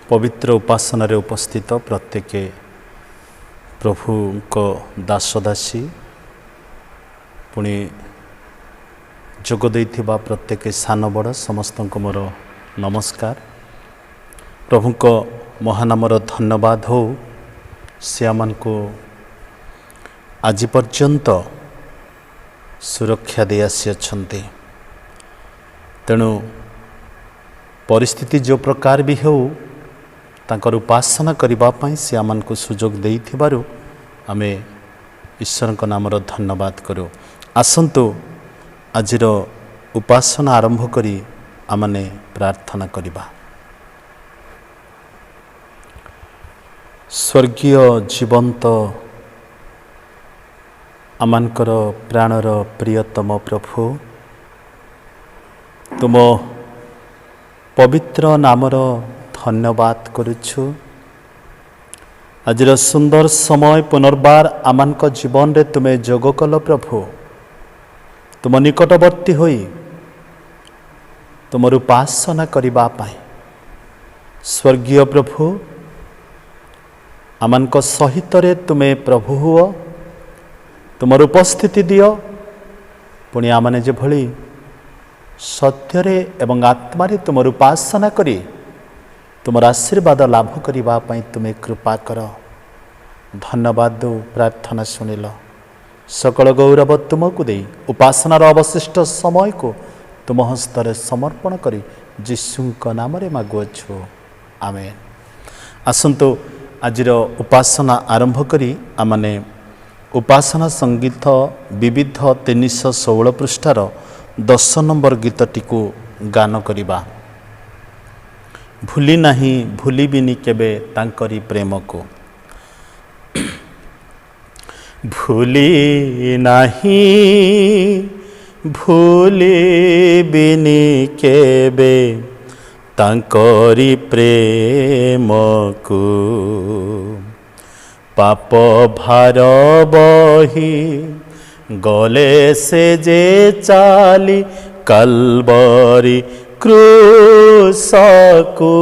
पवित्र उपासना रे उपस्थित प्रत्येक प्रभु को दासदासी पुणी जोग देइथिबा प्रत्येक सान बड़ समस्त को मोर नमस्कार। प्रभु को महानामर धन्यवाद हो सियामान को आज पर्यंत सुरक्षा दे आसी अछंती। तेणु परिस्थिति जो प्रकार भी हो तांकर उपासना करिबा पई सियामान को सुजोग देइथिबारु आमे ईश्वर को नामर धन्यवाद करो। आसंतु आजिर उपासना आरंभ करी आमने प्रार्थना करिबा। स्वर्गीय जीवंत आमानकर प्राणर प्रियतम प्रभु, तुम पवित्र नामर धन्यवाद करुछु। आजिर सुंदर समय पुनर्बार आमानक जीवन रे तुमे जोग कल प्रभु। तुम निकटवर्ती होई तुमर उपासना करिबा पाई स्वर्गीय प्रभु आमानक सहित रे तुमे प्रभु हुओ, तुमर उपस्थिति दियो। पुणी आमने जे भली सत्य एवं आत्मारे तुमर उपासना करी तुमर आशीर्वाद लाभ करिबा पई तुमे कृपा कर। धन्यवाद दो, प्रार्थना सुनिल। सकल गौरव तुमको दे उपासनार अवशिष्ट समय को तुम हस्तरे समर्पण करी यीशुଙ୍କ नामरे मागुअछु, आमेन। आसंतु आजिर उपासना आरंभ करी आमने उपासना संगीत विविध 316 पृष्ठार 10 नंबर गीतटी को गान करिबा। भूली नहीं भूलिबिनी केबे तांकरी प्रेम को। भूली नहीं भूलिबिनी केबे तांकरी प्रेम को। पाप भार बही गले से जे चाली कलवरी क्रूस को।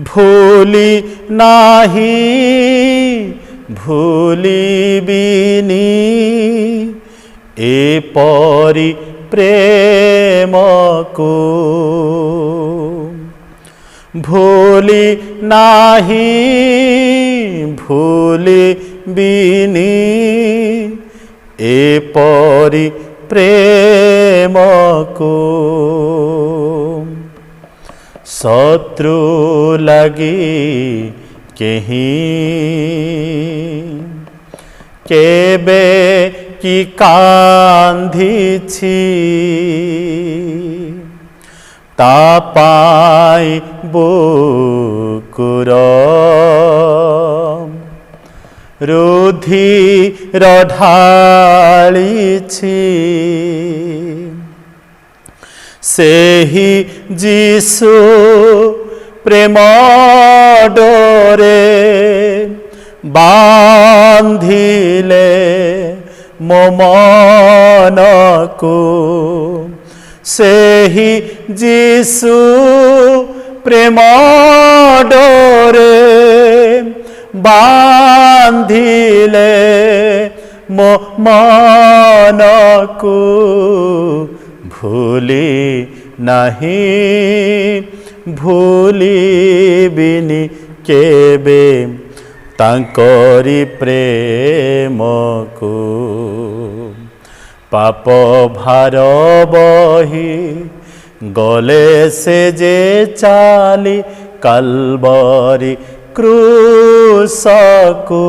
भूली नाही भूलिबिनी ए परी प्रेम को। भूली नाही भूलिबिनी ए परी प्रेम को। शत्रु लगी केही केबे की कांधिछि ता पाई बुकुर रुधिर ढालिछि। सेहि जीशु प्रेम डोरे बांधिले मो मन को। सेहि जीशु प्रेम डोरे बांधिले मो मन को। भूली नहीं भूलिबिनी केबे तांकरी प्रेम को। पाप भार बही गले से जे चाली कलवरी क्रूस को।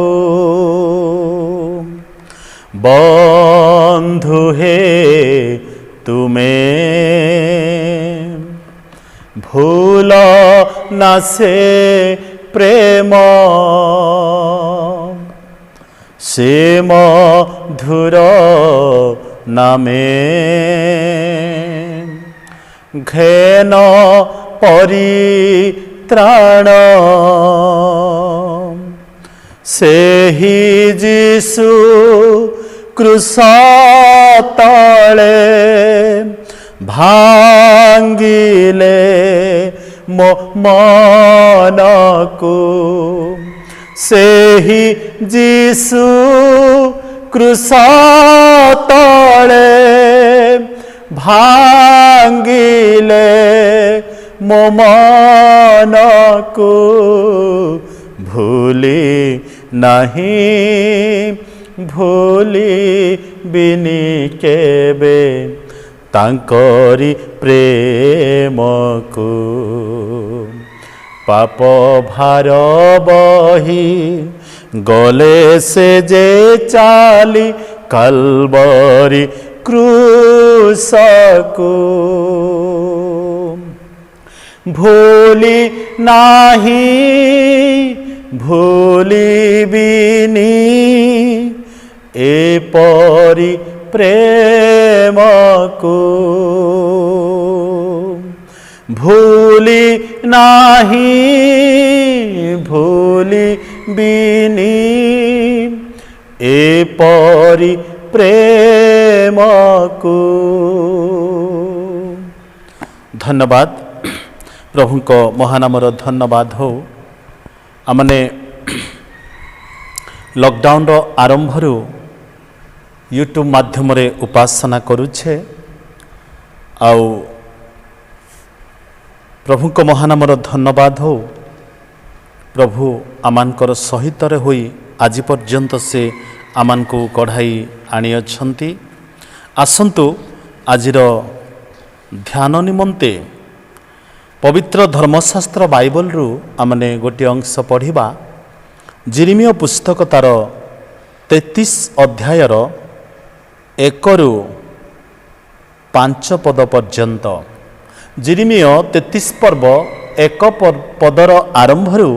बंधु हे तुमे भूल ना से प्रेम से मधुर नामे घेन परित्राण। सेहि जीशु क्रूस तले भांगिले ମୋ ମନକୁ। ସେହି ଯୀଶୁ କ୍ରୁଶ ତଳେ ଭାଙ୍ଗିଲେ ମୋ ମନକୁ। ଭୁଲି ନାହିଁ ଭୁଲିବିନି କେବେ ତାଙ୍କରି ପ୍ରେମକୁ। ପାପ ଭାର ବହି ଗଲେ ସେ ଯେ ଚାଲି କାଲବରି କ୍ରୁଶକୁ। ଭୁଲି ନାହିଁ ଭୁଲିବିନି ଏପରି ପ୍ରେମକୁ। ଭୁଲି ନାହିଁ ଭୁଲିବିନି ଏପରି ପ୍ରେମକୁ। ଧନ୍ୟବାଦ। ପ୍ରଭୁଙ୍କ ମହାନାମର ଧନ୍ୟବାଦ ହଉ। ଆମମାନେ ଲକଡାଉନର ଆରମ୍ଭରୁ ୟୁଟ୍ୟୁବ୍ ମାଧ୍ୟମରେ ଉପାସନା କରୁଛେ। ଆଉ ପ୍ରଭୁଙ୍କ ମହାନାମର ଧନ୍ୟବାଦ ହଉ। ପ୍ରଭୁ ଆମମାନଙ୍କର ସହିତରେ ହୋଇ ଆଜି ପର୍ଯ୍ୟନ୍ତ ସେ ଆମମାନଙ୍କୁ କଢ଼ାଇ ଆଣିଅଛନ୍ତି। ଆସନ୍ତୁ ଆଜିର ଧ୍ୟାନ ନିମନ୍ତେ ପବିତ୍ର ଧର୍ମଶାସ୍ତ୍ର ବାଇବଲରୁ ଆମମାନେ ଗୋଟିଏ ଅଂଶ ପଢ଼ିବା। ଜିରିମିୟ ପୁସ୍ତକ ତାର 33 ଅଧ୍ୟାୟର 1ରୁ 5 ପଦ ପର୍ଯ୍ୟନ୍ତ। ଜିରିମିୟ 33 ପର୍ବ 1 ପଦର ଆରମ୍ଭରୁ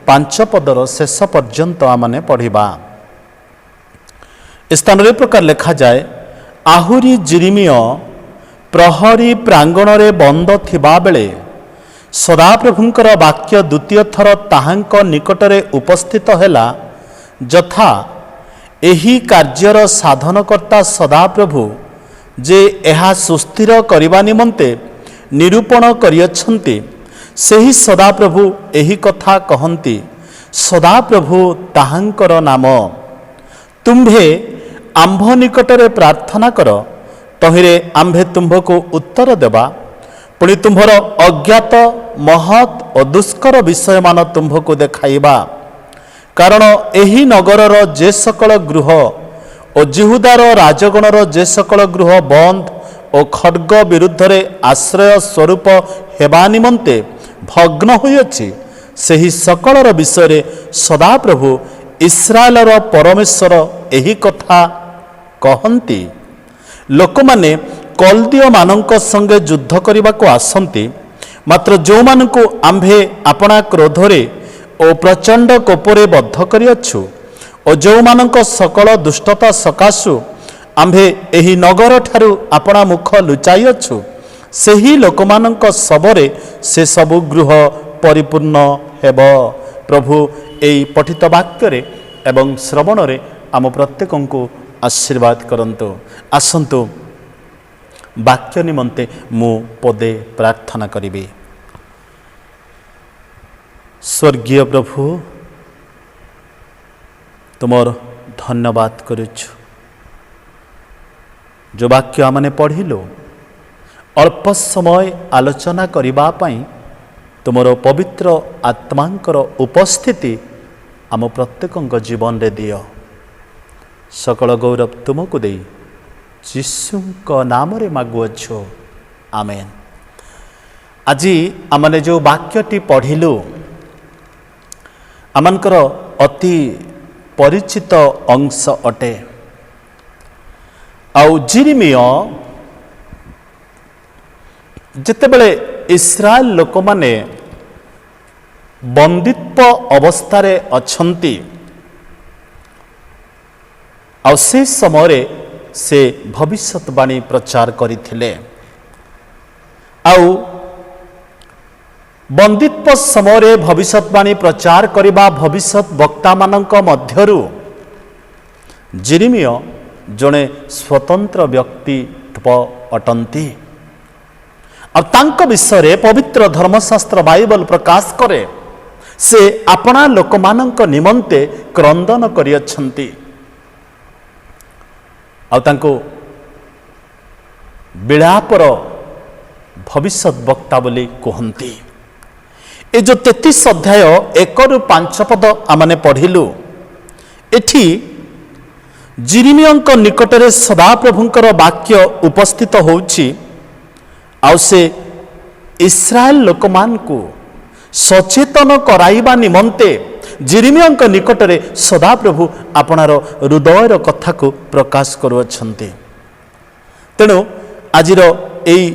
5 ପଦର ଶେଷ ପର୍ଯ୍ୟନ୍ତ ଆମମାନେ ପଢ଼ିବା। ଏ ସ୍ଥାନରେ ପ୍ରକାର ଲେଖାଯାଏ, ଆହୁରି ଜିରିମିୟ ପ୍ରହରୀ ପ୍ରାଙ୍ଗଣରେ ବନ୍ଦ ଥିବାବେଳେ ସଦାପ୍ରଭୁଙ୍କର ବାକ୍ୟ ଦ୍ୱିତୀୟ ଥର ତାହାଙ୍କ ନିକଟରେ ଉପସ୍ଥିତ ହେଲା, ଯଥା ଏହି କାର୍ଯ୍ୟର ସାଧନକର୍ତ୍ତା ସଦାପ୍ରଭୁ ଯେ ଏହା ସୁସ୍ଥିର କରିବା ନିମନ୍ତେ ନିରୂପଣ କରିଅଛନ୍ତି, ସେହି ସଦାପ୍ରଭୁ ଏହି କଥା କହନ୍ତି। ସଦାପ୍ରଭୁ ତାହାଙ୍କର ନାମ। ତୁମ୍ଭେ ଆମ୍ଭ ନିକଟରେ ପ୍ରାର୍ଥନା କର, ତହିଁରେ ଆମ୍ଭେ ତୁମ୍ଭକୁ ଉତ୍ତର ଦେବା। ପୁଣି ତୁମ୍ଭର ଅଜ୍ଞାତ ମହତ୍ ଓ ଦୁଷ୍କର ବିଷୟମାନ ତୁମ୍ଭକୁ ଦେଖାଇବା। କାରଣ ଏହି ନଗରର ଯେ ସକଳ ଗୃହ ଓ ଜିହୁଦାର ରାଜଗଣର ଯେ ସକଳ ଗୃହ ବନ୍ଦ ଓ ଖड्ग ବିରୁଦ୍ଧରେ ଆଶ୍ରୟ ସ୍ୱରୂପ ହେବା ନିମନ୍ତେ ଭଗ୍ନ ହୋଇଅଛି, ସେହି ସକଳର ବିଷୟରେ ସଦାପ୍ରଭୁ ଇସ୍ରାଏଲର ପରମେଶ୍ୱର ଏହି କଥା କହନ୍ତି। ଲୋକମାନେ କଲ୍ଦୀୟମାନଙ୍କ ସଙ୍ଗେ ଯୁଦ୍ଧ କରିବାକୁ ଆସନ୍ତି, ମାତ୍ର ଯେଉଁମାନଙ୍କୁ ଆମ୍ଭେ ଆପଣା କ୍ରୋଧରେ ଓ ପ୍ରଚଣ୍ଡ କୋପରେ ବଦ୍ଧ କରିଅଛୁ ଓ ଯେଉଁମାନଙ୍କ ସକଳ ଦୁଷ୍ଟତା ସକାଶୁ ଆମ୍ଭେ ଏହି ନଗରଠାରୁ ଆପଣା ମୁଖ ଲୁଚାଇଅଛୁ, ସେହି ଲୋକମାନଙ୍କ ଶବରେ ସେ ସବୁ ଗୃହ ପରିପୂର୍ଣ୍ଣ ହେବ। ପ୍ରଭୁ ଏହି ପଠିତ ବାକ୍ୟରେ ଏବଂ ଶ୍ରବଣରେ ଆମ ପ୍ରତ୍ୟେକଙ୍କୁ ଆଶୀର୍ବାଦ କରନ୍ତୁ। ଆସନ୍ତୁ ବାକ୍ୟ ନିମନ୍ତେ ମୁଁ ପଦେ ପ୍ରାର୍ଥନା କରିବି। ସ୍ୱର୍ଗୀୟ ପ୍ରଭୁ, ତୁମର ଧନ୍ୟବାଦ କରୁଛୁ। ଯେଉଁ ବାକ୍ୟ ଆମେ ପଢ଼ିଲୁ, ଅଳ୍ପ ସମୟ ଆଲୋଚନା କରିବା ପାଇଁ ତୁମର ପବିତ୍ର ଆତ୍ମାଙ୍କର ଉପସ୍ଥିତି ଆମ ପ୍ରତ୍ୟେକଙ୍କ ଜୀବନରେ ଦିଅ। ସକଳ ଗୌରବ ତୁମକୁ ଦେଇ ଯୀଶୁଙ୍କ ନାମରେ ମାଗୁଅଛୁ, ଆମେନ୍। ଆଜି ଆମେ ଯେଉଁ ବାକ୍ୟଟି ପଢ଼ିଲୁ, ଆମମାନଙ୍କର ଅତି ପରିଚିତ ଅଂଶ ଅଟେ। ଆଉ ଜିରିମିୟ ଯେତେବେଳେ ଇସ୍ରାଏଲ ଲୋକମାନେ ବନ୍ଦିତ୍ୱ ଅବସ୍ଥାରେ ଅଛନ୍ତି, ଆଉ ସେ ସମୟରେ ସେ ଭବିଷ୍ୟତବାଣୀ ପ୍ରଚାର କରିଥିଲେ। ଆଉ ବନ୍ଦିତ୍ୱ ସମୟରେ ଭବିଷ୍ୟତବାଣୀ ପ୍ରଚାର କରିବା ଭବିଷ୍ୟତ ବକ୍ତାମାନଙ୍କ ମଧ୍ୟରୁ ଜିରିମିୟ ଜଣେ ସ୍ୱତନ୍ତ୍ର ବ୍ୟକ୍ତିତ୍ୱ ଅଟନ୍ତି। ଆଉ ତାଙ୍କ ବିଷୟରେ ପବିତ୍ର ଧର୍ମଶାସ୍ତ୍ର ବାଇବଲ ପ୍ରକାଶ କରେ ସେ ଆପଣା ଲୋକମାନଙ୍କ ନିମନ୍ତେ କ୍ରନ୍ଦନ କରିଅଛନ୍ତି ଆଉ ତାଙ୍କୁ ବିଳାପର ଭବିଷ୍ୟତ ବକ୍ତା ବୋଲି କୁହନ୍ତି। ଏ ଯେଉଁ 33 ଅଧ୍ୟାୟ 1ରୁ 5 ପଦ ଆମେ ପଢ଼ିଲୁ, ଏଠି ଜିରିମିୟଙ୍କ ନିକଟରେ ସଦାପ୍ରଭୁଙ୍କର ବାକ୍ୟ ଉପସ୍ଥିତ ହେଉଛି ଆଉ ସେ ଇସ୍ରାଏଲ ଲୋକମାନଙ୍କୁ ସଚେତନ କରାଇବା ନିମନ୍ତେ ଜିରିମିୟଙ୍କ ନିକଟରେ ସଦାପ୍ରଭୁ ଆପଣାର ହୃଦୟର କଥାକୁ ପ୍ରକାଶ କରୁଅଛନ୍ତି। ତେଣୁ ଆଜିର ଏହି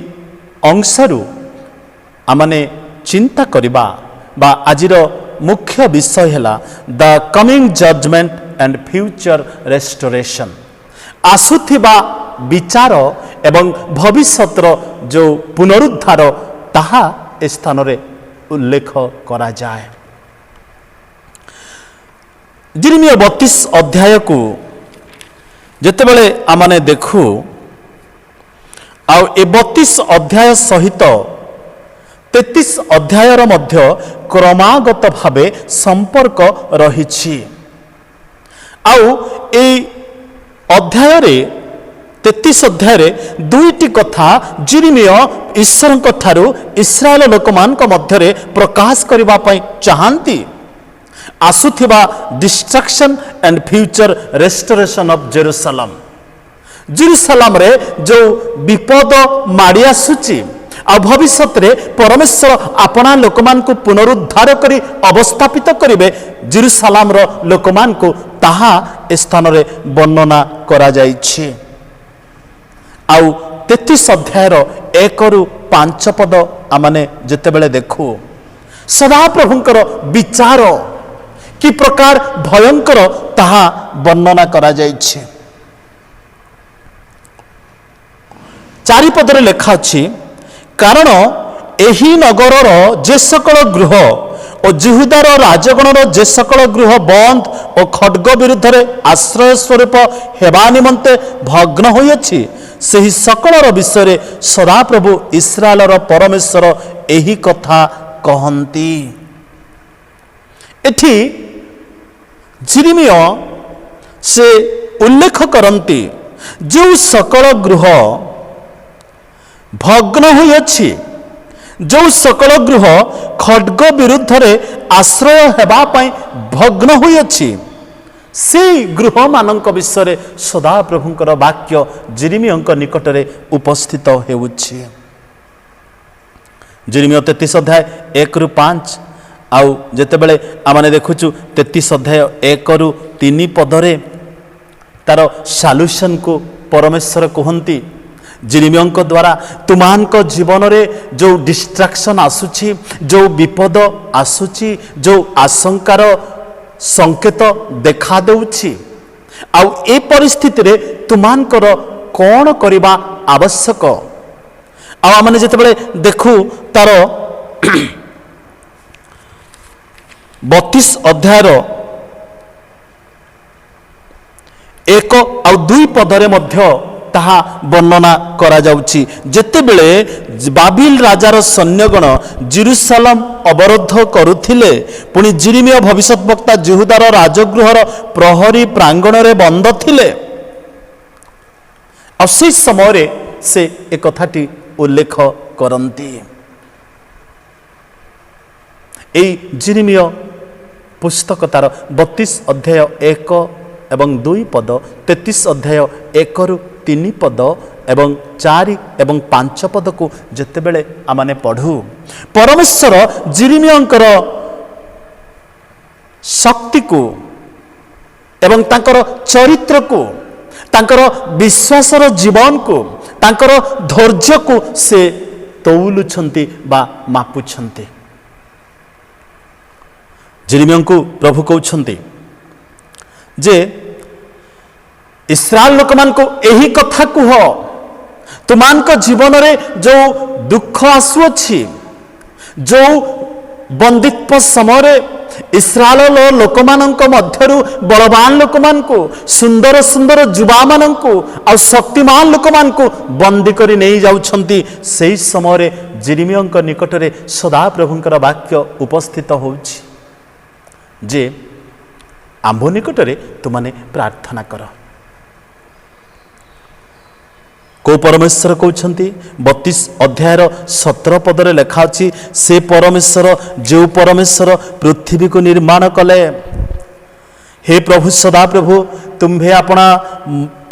ଅଂଶରୁ ଆମେ ଚିନ୍ତା କରିବା ବା ଆଜିର ମୁଖ୍ୟ ବିଷୟ ହେଲା the coming judgement and future restoration, ଆସୁଥିବା ବିଚାର ଏବଂ ଭବିଷ୍ୟତର ଯେଉଁ ପୁନରୁଦ୍ଧାର ତାହା ଏ ସ୍ଥାନରେ ଉଲ୍ଲେଖ କରାଯାଏ। ଜିରିମିୟ 32 ଅଧ୍ୟାୟକୁ ଯେତେବେଳେ ଆମେ ଦେଖୁ ଆଉ ଏ 32 ଅଧ୍ୟାୟ ସହିତ 33 ଅଧ୍ୟାୟର ମଧ୍ୟ କ୍ରମାଗତ ଭାବେ ସମ୍ପର୍କ ରହିଛି। ଆଉ এই ଅଧ୍ୟାୟରେ 33 ଅଧ୍ୟାୟରେ ଦୁଇଟି କଥା ଜିରିମିୟ ଈଶ୍ୱରଙ୍କ ଠାରୁ ଇସ୍ରାଏଲ ଲୋକମାନଙ୍କ ମଧ୍ୟରେ ପ୍ରକାଶ କରିବା ପାଇଁ ଚାହାନ୍ତି। ଆସୁଥିବା ଡିଷ୍ଟ୍ରକ୍ସନ୍ and future restoration of Jerusalem, ଜେରୁସାଲାମରେ ଯେଉଁ ବିପଦ ମାଡ଼ି ଆସୁଛି ଆଉ ଭବିଷ୍ୟତରେ ପରମେଶ୍ୱର ଆପଣା ଲୋକମାନଙ୍କୁ ପୁନରୁଦ୍ଧାର କରି ଅବସ୍ଥାପିତ କରିବେ ଜେରୁସାଲାମର ଲୋକମାନଙ୍କୁ, ତାହା ଏ ସ୍ଥାନରେ ବର୍ଣ୍ଣନା କରାଯାଇଛି। ଆଉ 33 ଅଧ୍ୟାୟର 1ରୁ 5 ପଦ ଆମେ ଯେତେବେଳେ ଦେଖୁ ସଦାପ୍ରଭୁଙ୍କର ବିଚାର କି ପ୍ରକାର ଭୟଙ୍କର ତାହା ବର୍ଣ୍ଣନା କରାଯାଇଛି। 4 ପଦରେ ଲେଖା ଅଛି, କାରଣ ଏହି ନଗରର ଯେ ସକଳ ଗୃହ ଓ ଜିହୁଦାର ରାଜଗଣର ଯେ ସକଳ ଗୃହ ବନ୍ଦ ଓ ଖଡ୍ଗ ବିରୁଦ୍ଧରେ ଆଶ୍ରୟ ସ୍ୱରୂପ ହେବା ନିମନ୍ତେ ଭଗ୍ନ ହୋଇଅଛି, ସେହି ସକଳର ବିଷୟରେ ସଦାପ୍ରଭୁ ଇସ୍ରାଏଲର ପରମେଶ୍ୱର ଏହି କଥା କହନ୍ତି। ଏଠି ଜିରିମିୟ ସେ ଉଲ୍ଲେଖ କରନ୍ତି ଯେଉଁ ସକଳ ଗୃହ ଭଗ୍ନ ହୋଇଅଛି, ଯେଉଁ ସକଳ ଗୃହ ଖଡ୍ଗ ବିରୁଦ୍ଧରେ ଆଶ୍ରୟ ହେବା ପାଇଁ ଭଗ୍ନ ହୋଇଅଛି, ସେହି ଗୃହମାନଙ୍କ ବିଷୟରେ ସଦାପ୍ରଭୁଙ୍କର ବାକ୍ୟ ଜିରିମିୟଙ୍କ ନିକଟରେ ଉପସ୍ଥିତ ହେଉଛି। ଜିରିମିୟ 33 ଅଧ୍ୟାୟ 1ରୁ 5 ଆଉ ଯେତେବେଳେ ଆମେ ଦେଖୁଛୁ 33 ଅଧ୍ୟାୟ 1ରୁ 3 ପଦରେ ତାର ସାଲ୍ୟୁସନକୁ ପରମେଶ୍ୱର କୁହନ୍ତି ଜିରିମିୟଙ୍କ ଦ୍ୱାରା ତୁମାନଙ୍କ ଜୀବନରେ ଯେଉଁ ଡିଷ୍ଟ୍ରାକ୍ସନ୍ ଆସୁଛି, ଯେଉଁ ବିପଦ ଆସୁଛି, ଯେଉଁ ଆଶଙ୍କାର ସଂକେତ ଦେଖାଦେଉଛି ଆଉ ଏ ପରିସ୍ଥିତିରେ ତୁମାନଙ୍କର କ'ଣ କରିବା ଆବଶ୍ୟକ। ଆଉ ଆମେ ଯେତେବେଳେ ଦେଖୁ ତାର 32 ଅଧ୍ୟାୟର 1 ଆଉ 2 ପଦରେ ମଧ୍ୟ ତାହା ବର୍ଣ୍ଣନା କରାଯାଉଛି। ଯେତେବେଳେ ବାବିଲ ରାଜାର ସୈନ୍ୟଗଣ ଜେରୁସାଲାମ ଅବରୋଧ କରୁଥିଲେ, ପୁଣି ଜିରିମିୟ ଭବିଷ୍ୟତ ବକ୍ତା ଜିହୁଦାର ରାଜଗୃହର ପ୍ରହରୀ ପ୍ରାଙ୍ଗଣରେ ବନ୍ଦ ଥିଲେ, ଆଉ ସେହି ସମୟରେ ସେ ଏ କଥାଟି ଉଲ୍ଲେଖ କରନ୍ତି। এই ଜିରିମିୟ ପୁସ୍ତକ ତାର 32 ଅଧ୍ୟାୟ 1 ଏବଂ 2 ପଦ, 33 ଅଧ୍ୟାୟ 1ରୁ 3 ପଦ ଏବଂ 4 ଏବଂ 5 ପଦକୁ ଯେତେବେଳେ ଆମେ ପଢ଼ୁ, ପରମେଶ୍ୱର ଜିରିମିୟଙ୍କର ଶକ୍ତିକୁ ଏବଂ ତାଙ୍କର ଚରିତ୍ରକୁ, ତାଙ୍କର ବିଶ୍ୱାସର ଜୀବନକୁ, ତାଙ୍କର ଧୈର୍ଯ୍ୟକୁ ସେ ତଉଲୁଛନ୍ତି ବା ମାପୁଛନ୍ତି। ଜିରିମିୟଙ୍କୁ ପ୍ରଭୁ କହୁଛନ୍ତି ଯେ ଇସ୍ରାଏଲ ଲୋକମାନଙ୍କୁ ଏହି କଥା କୁହ, ତୁମାନଙ୍କ ଜୀବନରେ ଯେଉଁ ଦୁଃଖ ଆସୁଅଛି, ଯେଉଁ ବନ୍ଦିତ୍ୱ ସମୟରେ ଇସ୍ରାଏଲ ଲୋକମାନଙ୍କ ମଧ୍ୟରୁ ବଳବାନ ଲୋକମାନଙ୍କୁ, ସୁନ୍ଦର ସୁନ୍ଦର ଯୁବାମାନଙ୍କୁ ଆଉ ଶକ୍ତିମାନ ଲୋକମାନଙ୍କୁ ବନ୍ଦୀ କରି ନେଇ ଯାଉଛନ୍ତି। ସେହି ସମୟରେ ଜିରିମିୟଙ୍କ ନିକଟରେ ସଦାପ୍ରଭୁଙ୍କର ବାକ୍ୟ ଉପସ୍ଥିତ ହେଉଛି ଯେ ଆମ୍ଭ ନିକଟରେ ତୁମାନେ ପ୍ରାର୍ଥନା କର। କେଉଁ ପରମେଶ୍ୱର କହୁଛନ୍ତି? 32 ଅଧ୍ୟାୟର 17 ପଦରେ ଲେଖା ଅଛି, ସେ ପରମେଶ୍ୱର ଯେଉଁ ପରମେଶ୍ୱର ପୃଥିବୀକୁ ନିର୍ମାଣ କଲେ। ହେ ପ୍ରଭୁ ସଦାପ୍ରଭୁ, ତୁମ୍ଭେ ଆପଣା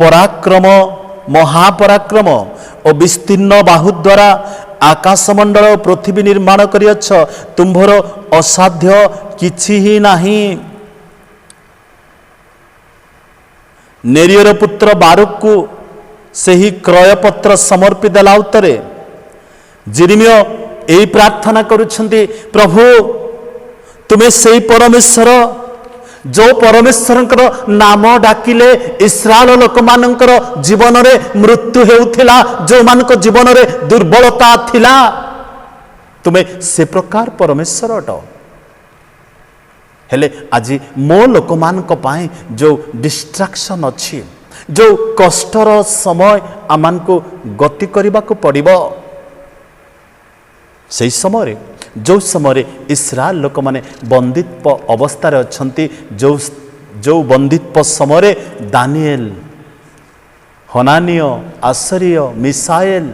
ପରାକ୍ରମ, ମହାପରାକ୍ରମ ଓ ବିସ୍ତୀର୍ଣ୍ଣ ବାହୁ ଦ୍ୱାରା ଆକାଶମଣ୍ଡଳ ଓ ପୃଥିବୀ ନିର୍ମାଣ କରିଅଛ। ତୁମ୍ଭର ଅସାଧ୍ୟ କିଛି ହିଁ ନାହିଁ। ନେରିୟର ପୁତ୍ର ବାରୁକକୁ ସେହି କ୍ରୟପତ୍ର ସମର୍ପି ଦେଲା ଉତ୍ତରେ ଜିରିମିୟ ଏହି ପ୍ରାର୍ଥନା କରୁଛନ୍ତି, ପ୍ରଭୁ ତୁମେ ସେହି ପରମେଶ୍ୱର ଯେଉଁ ପରମେଶ୍ୱରଙ୍କର ନାମ ଡାକିଲେ ଇସ୍ରାଏଲ ଲୋକମାନଙ୍କର ଜୀବନରେ ମୃତ୍ୟୁ ହେଉଥିଲା, ଯେଉଁମାନଙ୍କ ଜୀବନରେ ଦୁର୍ବଳତା ଥିଲା, ତୁମେ ସେ ପ୍ରକାର ପରମେଶ୍ୱର ଅଟ। ହେଲେ ଆଜି ମୋ ଲୋକମାନଙ୍କ ପାଇଁ ଯେଉଁ ଡିଷ୍ଟ୍ରାକ୍ସନ୍ ଅଛି, ଯେଉଁ କଷ୍ଟର ସମୟ ଆମମାନଙ୍କୁ ଗତି କରିବାକୁ ପଡ଼ିବ, ସେହି ସମୟରେ ଯେଉଁ ସମୟରେ ଇସ୍ରାଏଲ ଲୋକମାନେ ବନ୍ଦିତ୍ୱ ଅବସ୍ଥାରେ ଅଛନ୍ତି, ଯେଉଁ ବନ୍ଦିତ୍ୱ ସମୟରେ ଦାନିଏଲ, ହନାନୀୟ, ଆସରୀୟ, ମିସାଏଲ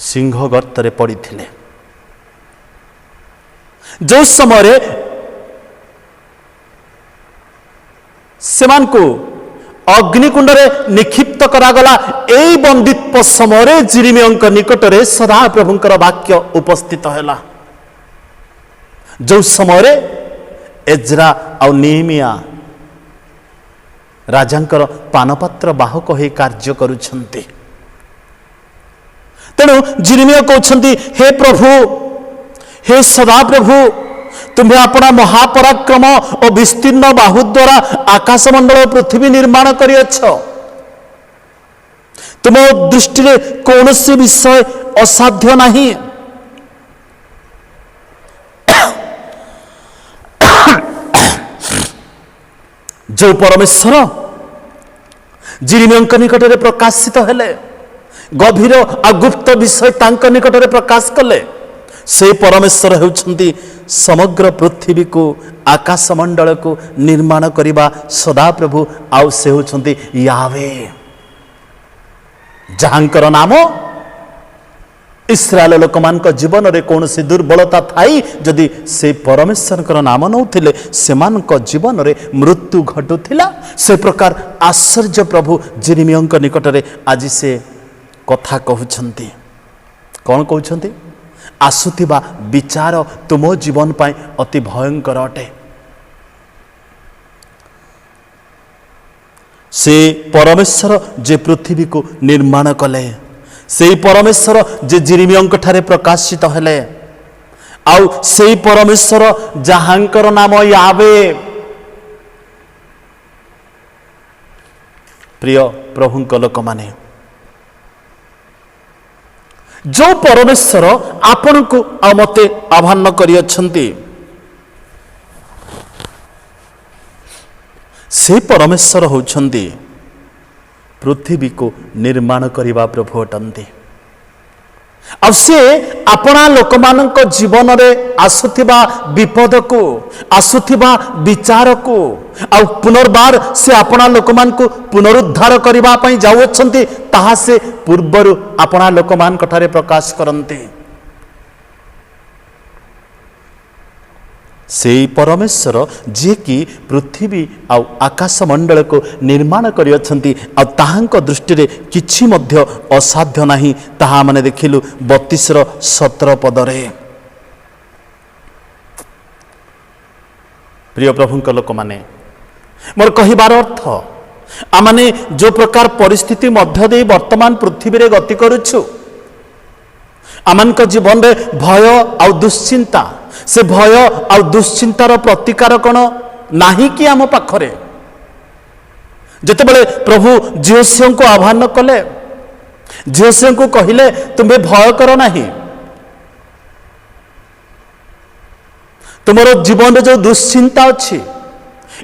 ସିଂହ ଗର୍ତ୍ତରେ ପଡ଼ିଥିଲେ, ଯେଉଁ ସମୟରେ ସେମାନଙ୍କୁ ଅଗ୍ନିକୁଣ୍ଡରେ ନିକ୍ଷିପ୍ତ କରାଗଲା, ଏହି ବନ୍ଦିତ୍ୱ ସମୟରେ ଜିରିମିୟଙ୍କ ନିକଟରେ ସଦାପ୍ରଭୁଙ୍କର ବାକ୍ୟ ଉପସ୍ଥିତ ହେଲା। ଯେଉଁ ସମୟରେ ଏଜ୍ରା ଆଉ ନେହେମିୟା ରାଜାଙ୍କର ପାନପାତ୍ର ବାହକ ହୋଇ କାର୍ଯ୍ୟ କରୁଛନ୍ତି। ତେଣୁ ଜିରିମିୟ କହୁଛନ୍ତି, ହେ ପ୍ରଭୁ, ହେ ସଦାପ୍ରଭୁ, ତୁମ୍ଭେ ଆପଣା ମହାପରାକ୍ରମ ଓ ବିସ୍ତୀର୍ଣ୍ଣ ବାହୁ ଦ୍ୱାରା ଆକାଶମଣ୍ଡଳ ପୃଥିବୀ ନିର୍ମାଣ କରିଅଛ। ତୁମ ଦୃଷ୍ଟିରେ କୌଣସି ବିଷୟ ଅସାଧ୍ୟ ନାହିଁ। ଯେଉଁ ପରମେଶ୍ୱର ଜିରିମିୟଙ୍କ ନିକଟରେ ପ୍ରକାଶିତ ହେଲେ, ଗଭୀର ଆଉ ଗୁପ୍ତ ବିଷୟ ତାଙ୍କ ନିକଟରେ ପ୍ରକାଶ କଲେ, ସେ ପରମେଶ୍ୱର ହେଉଛନ୍ତି ସମଗ୍ର ପୃଥିବୀକୁ, ଆକାଶମଣ୍ଡଳକୁ ନିର୍ମାଣ କରିବା ସଦାପ୍ରଭୁ, ଆଉ ସେ ହେଉଛନ୍ତି ୟାହ୍ୱେ, ଯାହାଙ୍କର ନାମ ଇସ୍ରାଏଲ ଲୋକମାନଙ୍କ ଜୀବନରେ କୌଣସି ଦୁର୍ବଳତା ଥାଇ ଯଦି ସେ ପରମେଶ୍ୱରଙ୍କର ନାମ ନେଉଥିଲେ ସେମାନଙ୍କ ଜୀବନରେ ମୃତ୍ୟୁ ଘଟୁଥିଲା। ସେ ପ୍ରକାର ଆଶ୍ଚର୍ଯ୍ୟ ପ୍ରଭୁ ଜିରିମିୟଙ୍କ ନିକଟରେ ଆଜି ସେ କଥା କହୁଛନ୍ତି। କ'ଣ କହୁଛନ୍ତି? ଆସୁଥିବା ବିଚାର ତୁମ ଜୀବନ ପାଇଁ ଅତି ଭୟଙ୍କର ଅଟେ। ସେ ପରମେଶ୍ୱର ଯେ ପୃଥିବୀକୁ ନିର୍ମାଣ କଲେ, ସେହି ପରମେଶ୍ୱର ଯେ ଜିରିମିୟଙ୍କ ଠାରେ ପ୍ରକାଶିତ ହେଲେ, ଆଉ ସେହି ପରମେଶ୍ୱର ଯାହାଙ୍କର ନାମ ୟାହ୍ୱେ। ପ୍ରିୟ ପ୍ରଭୁଙ୍କ ଲୋକମାନେ, ଯେଉଁ ପରମେଶ୍ୱର ଆପଣଙ୍କୁ ଆଉ ମୋତେ ଆହ୍ୱାନ କରିଅଛନ୍ତି, ସେ ପରମେଶ୍ୱର ହେଉଛନ୍ତି ପୃଥିବୀକୁ ନିର୍ମାଣ କରିବା ପ୍ରଭୁ ଅଟନ୍ତି। ଆଉ ସେ ଆପଣା ଲୋକମାନଙ୍କ ଜୀବନରେ ଆସୁଥିବା ବିପଦକୁ, ଆସୁଥିବା ବିଚାରକୁ, ଆଉ ପୁନର୍ବାର ସେ ଆପଣା ଲୋକମାନଙ୍କୁ ପୁନରୁଦ୍ଧାର କରିବା ପାଇଁ ଯାଉଅଛନ୍ତି, ତାହା ସେ ପୂର୍ବରୁ ଆପଣା ଲୋକମାନଙ୍କ ଠାରେ ପ୍ରକାଶ କରନ୍ତି। ସେହି ପରମେଶ୍ୱର ଯିଏକି ପୃଥିବୀ ଆଉ ଆକାଶମଣ୍ଡଳକୁ ନିର୍ମାଣ କରିଅଛନ୍ତି, ଆଉ ତାହାଙ୍କ ଦୃଷ୍ଟିରେ କିଛି ମଧ୍ୟ ଅସାଧ୍ୟ ନାହିଁ, ତାହା ଆମେ ଦେଖିଲୁ 32ର 17 ପଦରେ। ପ୍ରିୟ ପ୍ରଭୁଙ୍କ ଲୋକମାନେ, ମୋର କହିବାର ଅର୍ଥ, ଆମେ ଯେଉଁ ପ୍ରକାର ପରିସ୍ଥିତି ମଧ୍ୟ ଦେଇ ବର୍ତ୍ତମାନ ପୃଥିବୀରେ ଗତି କରୁଛୁ, ଆମମାନଙ୍କ ଜୀବନରେ ଭୟ ଆଉ ଦୁଶ୍ଚିନ୍ତା, ସେ ଭୟ ଆଉ ଦୁଶ୍ଚିନ୍ତାର ପ୍ରତିକାର କ'ଣ ନାହିଁ କି ଆମ ପାଖରେ? ଯେତେବେଳେ ପ୍ରଭୁ ଝିଅଙ୍କୁ ଆହ୍ୱାନ କଲେ, ଝିଅଙ୍କୁ କହିଲେ ତୁମେ ଭୟ କର ନାହିଁ, तुमर जीवन जो दुश्चिंता अच्छी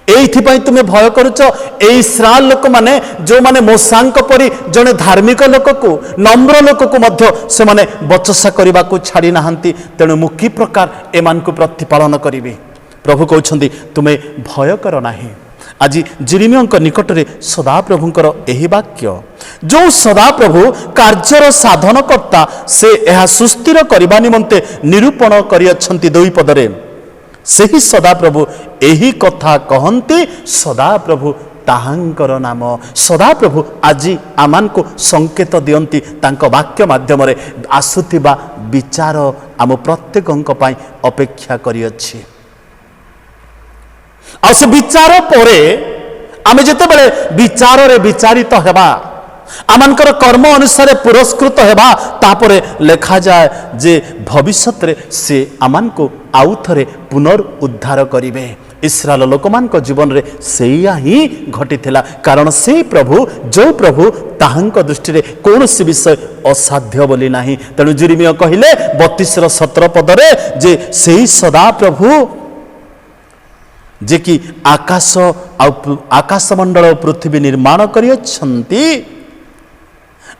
एइथिपाई तुमे भय करुच। इस्राएल लोक माने जो माने मोसांक परी जने धार्मिक लोक को नम्र लोक को मध्य से माने बचसा करने को छाड़ी नाहंती। तेणु मु कि प्रकार एमान को प्रतिपालन करिवे। प्रभु कहउछंती तुमे भय कर नाही। आज जिरिमियों निकट में सदाप्रभुंकर यही वाक्य जो सदाप्रभु कार्यर साधनकर्ता से यह सुस्थिर करने निमंते निरूपण करियछंती 2 पदरे सही सदाप्रभु यही कथा कहती। सदाप्रभु ताहांकर नाम सदाप्रभु आज आमान को संकेत दियंती तांको वाक्य माध्यम रे आसुथिबा विचार आम प्रत्येकଙ୍କ ପାଇଁ अपेक्षा करियछि। आ से विचार परे आमे जेते बेले विचार रे विचारित हेबा आमानकर कर्म अनुसार पुरस्कृत हेबा तापरे लेखा जाए जे भविष्यत रे से आमान को आउ थरे पुनरुद्धार करिवे। इस्राएल लोकमान को जीवन रे सेया ही घटिथिला कारण से प्रभु जो प्रभु ताहांक दृष्टि रे कौनसी विषय असाध्य बोली नाही। तेणु जिरिमिया कहिले 32-17 पदरे जे सेही सदा प्रभु जे कि आकाशमंडल पृथ्वी निर्माण करियछंती